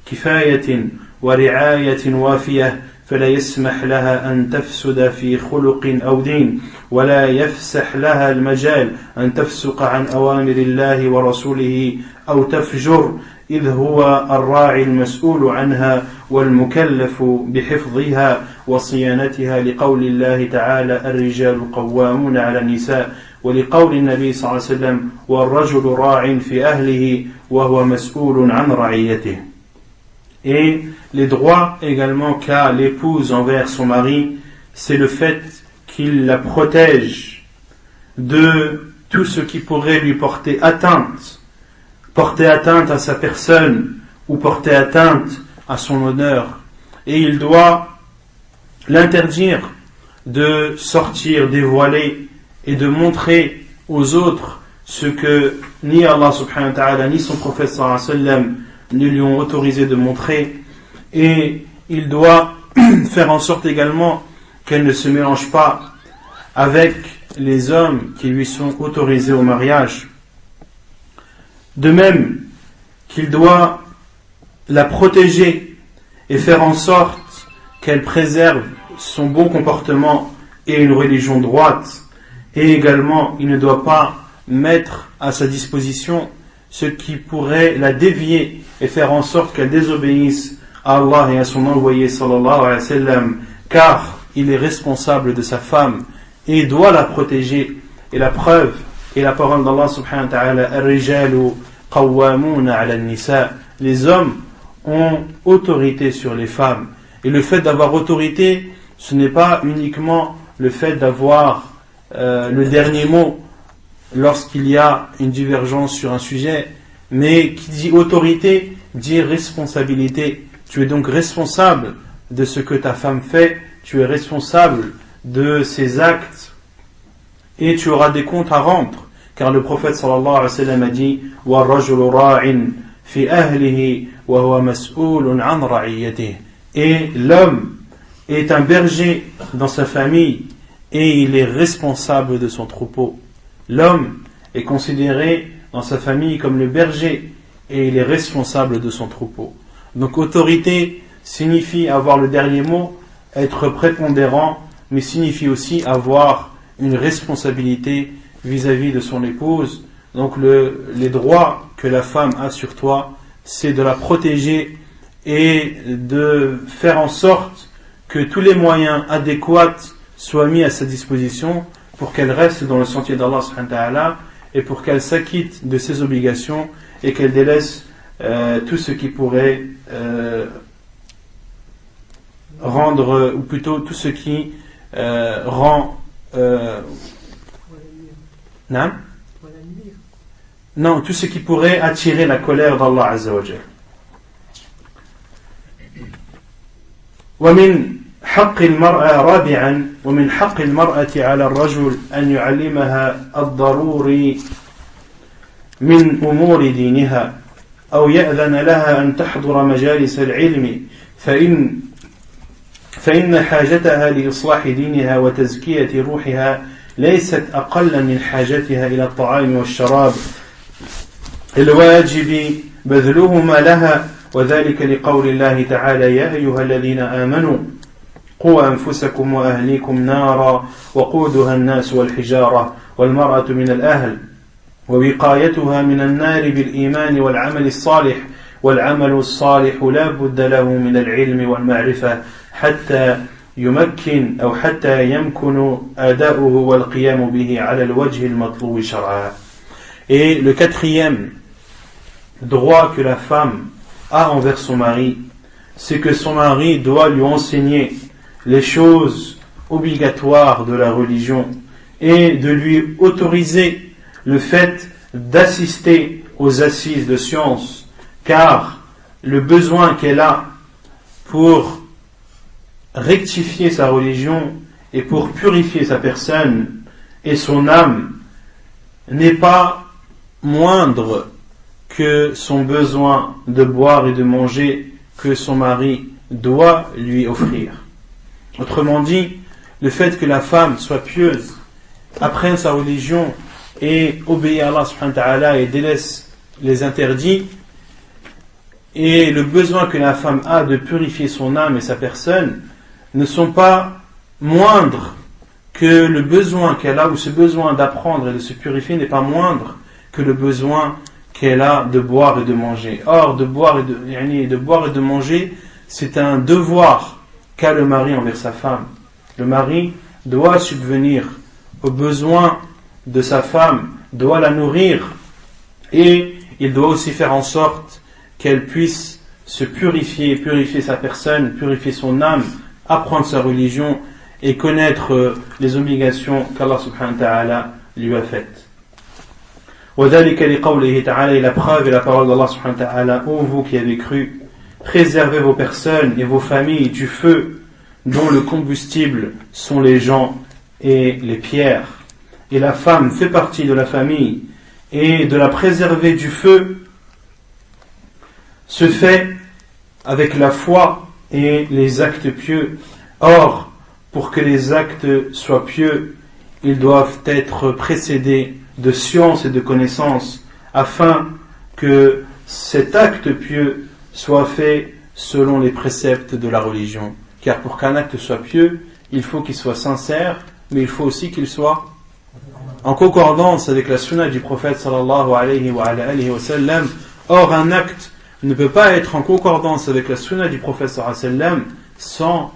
كفاية ورعاية وافية فلا يسمح لها أن تفسد في خلق أو دين ولا يفسح لها المجال أن تفسق عن أوامر الله ورسوله أو تفجر إذ هو الراعي المسؤول عنها والمكلف بحفظها وصيانتها لقول الله تعالى الرجال قوامون على النساء ولقول النبي صلى الله عليه وسلم والرجل راع في أهله وهو مسؤول عن رعيته. Et les droits également qu'a l'épouse envers son mari, c'est le fait qu'il la protège de tout ce qui pourrait lui porter atteinte à sa personne ou porter atteinte à son honneur. Et il doit l'interdire de sortir dévoilé et de montrer aux autres ce que ni Allah subhanahu wa ta'ala ni son prophète sallallahu alayhi wa sallam ne lui ont autorisé de montrer, et il doit faire en sorte également qu'elle ne se mélange pas avec les hommes qui lui sont autorisés au mariage. De même qu'il doit la protéger et faire en sorte qu'elle préserve son bon comportement et une religion droite, et également il ne doit pas mettre à sa disposition ce qui pourrait la dévier et faire en sorte qu'elle désobéisse à Allah et à son envoyé sallallahu alayhi wa sallam, car il est responsable de sa femme et doit la protéger. Et la preuve est la parole d'Allah subhanahu wa ta'ala, ar-rijalu qawwamuna 'ala an-nisa, les hommes ont autorité sur les femmes. Et le fait d'avoir autorité, ce n'est pas uniquement le fait d'avoir le dernier mot lorsqu'il y a une divergence sur un sujet, mais qui dit autorité dit responsabilité. Tu es donc responsable de ce que ta femme fait, tu es responsable de ses actes et tu auras des comptes à rendre, car le prophète sallallahu alayhi wa sallam a dit وَالرَّجُلُ رَاعٍ فِي أَهْلِهِ وَهُوَ مَسْئُولٌ عَنْ رَعِيَّتِهِ. Et l'homme est un berger dans sa famille et il est responsable de son troupeau. L'homme est considéré dans sa famille comme le berger et il est responsable de son troupeau. Donc autorité signifie avoir le dernier mot, être prépondérant, mais signifie aussi avoir une responsabilité vis-à-vis de son épouse. Donc les droits que la femme a sur toi, c'est de la protéger et de faire en sorte que tous les moyens adéquats soient mis à sa disposition pour qu'elle reste dans le sentier d'Allah subhanahu wa ta'ala et pour qu'elle s'acquitte de ses obligations et qu'elle délaisse tout ce qui pourrait rendre, ou plutôt tout ce qui rend Non? Non, tout ce qui pourrait attirer la colère d'Allah Azza wa Jal. ومن حق المرأة رابعا ومن حق المرأة على الرجل أن يعلمها الضروري من أمور دينها أو يأذن لها أن تحضر مجالس العلم فإن حاجتها لإصلاح دينها وتزكية روحها ليست أقل من حاجتها إلى الطعام والشراب الواجب بذلهما لها وذلك لقول الله تعالى يا أيها الذين آمنوا قوا أنفسكم وأهليكم نارا وقودها الناس والحجارة والمرأة من الأهل ووقايتها من النار بالإيمان والعمل الصالح والعمل الصالح لا بد له من العلم والمعرفة حتى يمكن أو حتى يمكن أداؤه والقيام به على الوجه المطلوب شرعا. Et le quatrième droit que la femme a envers son mari, c'est que son mari doit lui enseigner les choses obligatoires de la religion et de lui autoriser le fait d'assister aux assises de science, car le besoin qu'elle a pour rectifier sa religion et pour purifier sa personne et son âme n'est pas moindre que son besoin de boire et de manger que son mari doit lui offrir. Autrement dit, le fait que la femme soit pieuse, apprenne sa religion et obéit à Allah subhanahu wa ta'ala et délaisse les interdits, et le besoin que la femme a de purifier son âme et sa personne ne sont pas moindres que le besoin qu'elle a, ou ce besoin d'apprendre et de se purifier n'est pas moindre que le besoin qu'elle a de boire et de manger. Or, de boire et de manger, c'est un devoir qu'a le mari envers sa femme. Le mari doit subvenir aux besoins de sa femme, doit la nourrir, et il doit aussi faire en sorte qu'elle puisse se purifier sa personne, purifier son âme, apprendre sa religion et connaître les obligations qu'Allah subhanahu wa ta'ala lui a faites. وذلك لقوله تعالى, et la preuve et la parole d'Allah subhanahu wa ta'ala, ô vous qui avez cru, préservez vos personnes et vos familles du feu dont le combustible sont les gens et les pierres. Et la femme fait partie de la famille, et de la préserver du feu se fait avec la foi et les actes pieux. Or, pour que les actes soient pieux, ils doivent être précédés de science et de connaissance, afin que cet acte pieux soit fait selon les préceptes de la religion. Car pour qu'un acte soit pieux, il faut qu'il soit sincère, mais il faut aussi qu'il soit en concordance avec la sunna du prophète sallallahu alayhi wa sallam. Or, un acte ne peut pas être en concordance avec la sunna du prophète sallallahu alayhi wa sallam sans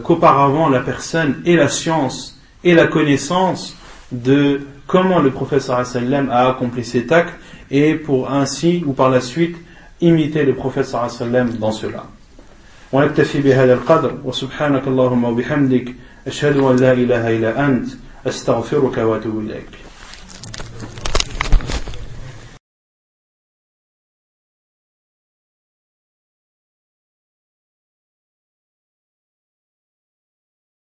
qu'auparavant la personne ait la science et la connaissance de comment le prophète sallallahu alayhi wa sallam a accompli cet acte, et pour ainsi ou par la suite imiter le prophète sallallahu alayhi wa sallam dans cela. ونكتفي بهذا القدر وسبحانك اللهم وبحمدك أشهد أن لا إله إلا أنت أستغفرك وأتوب إليك.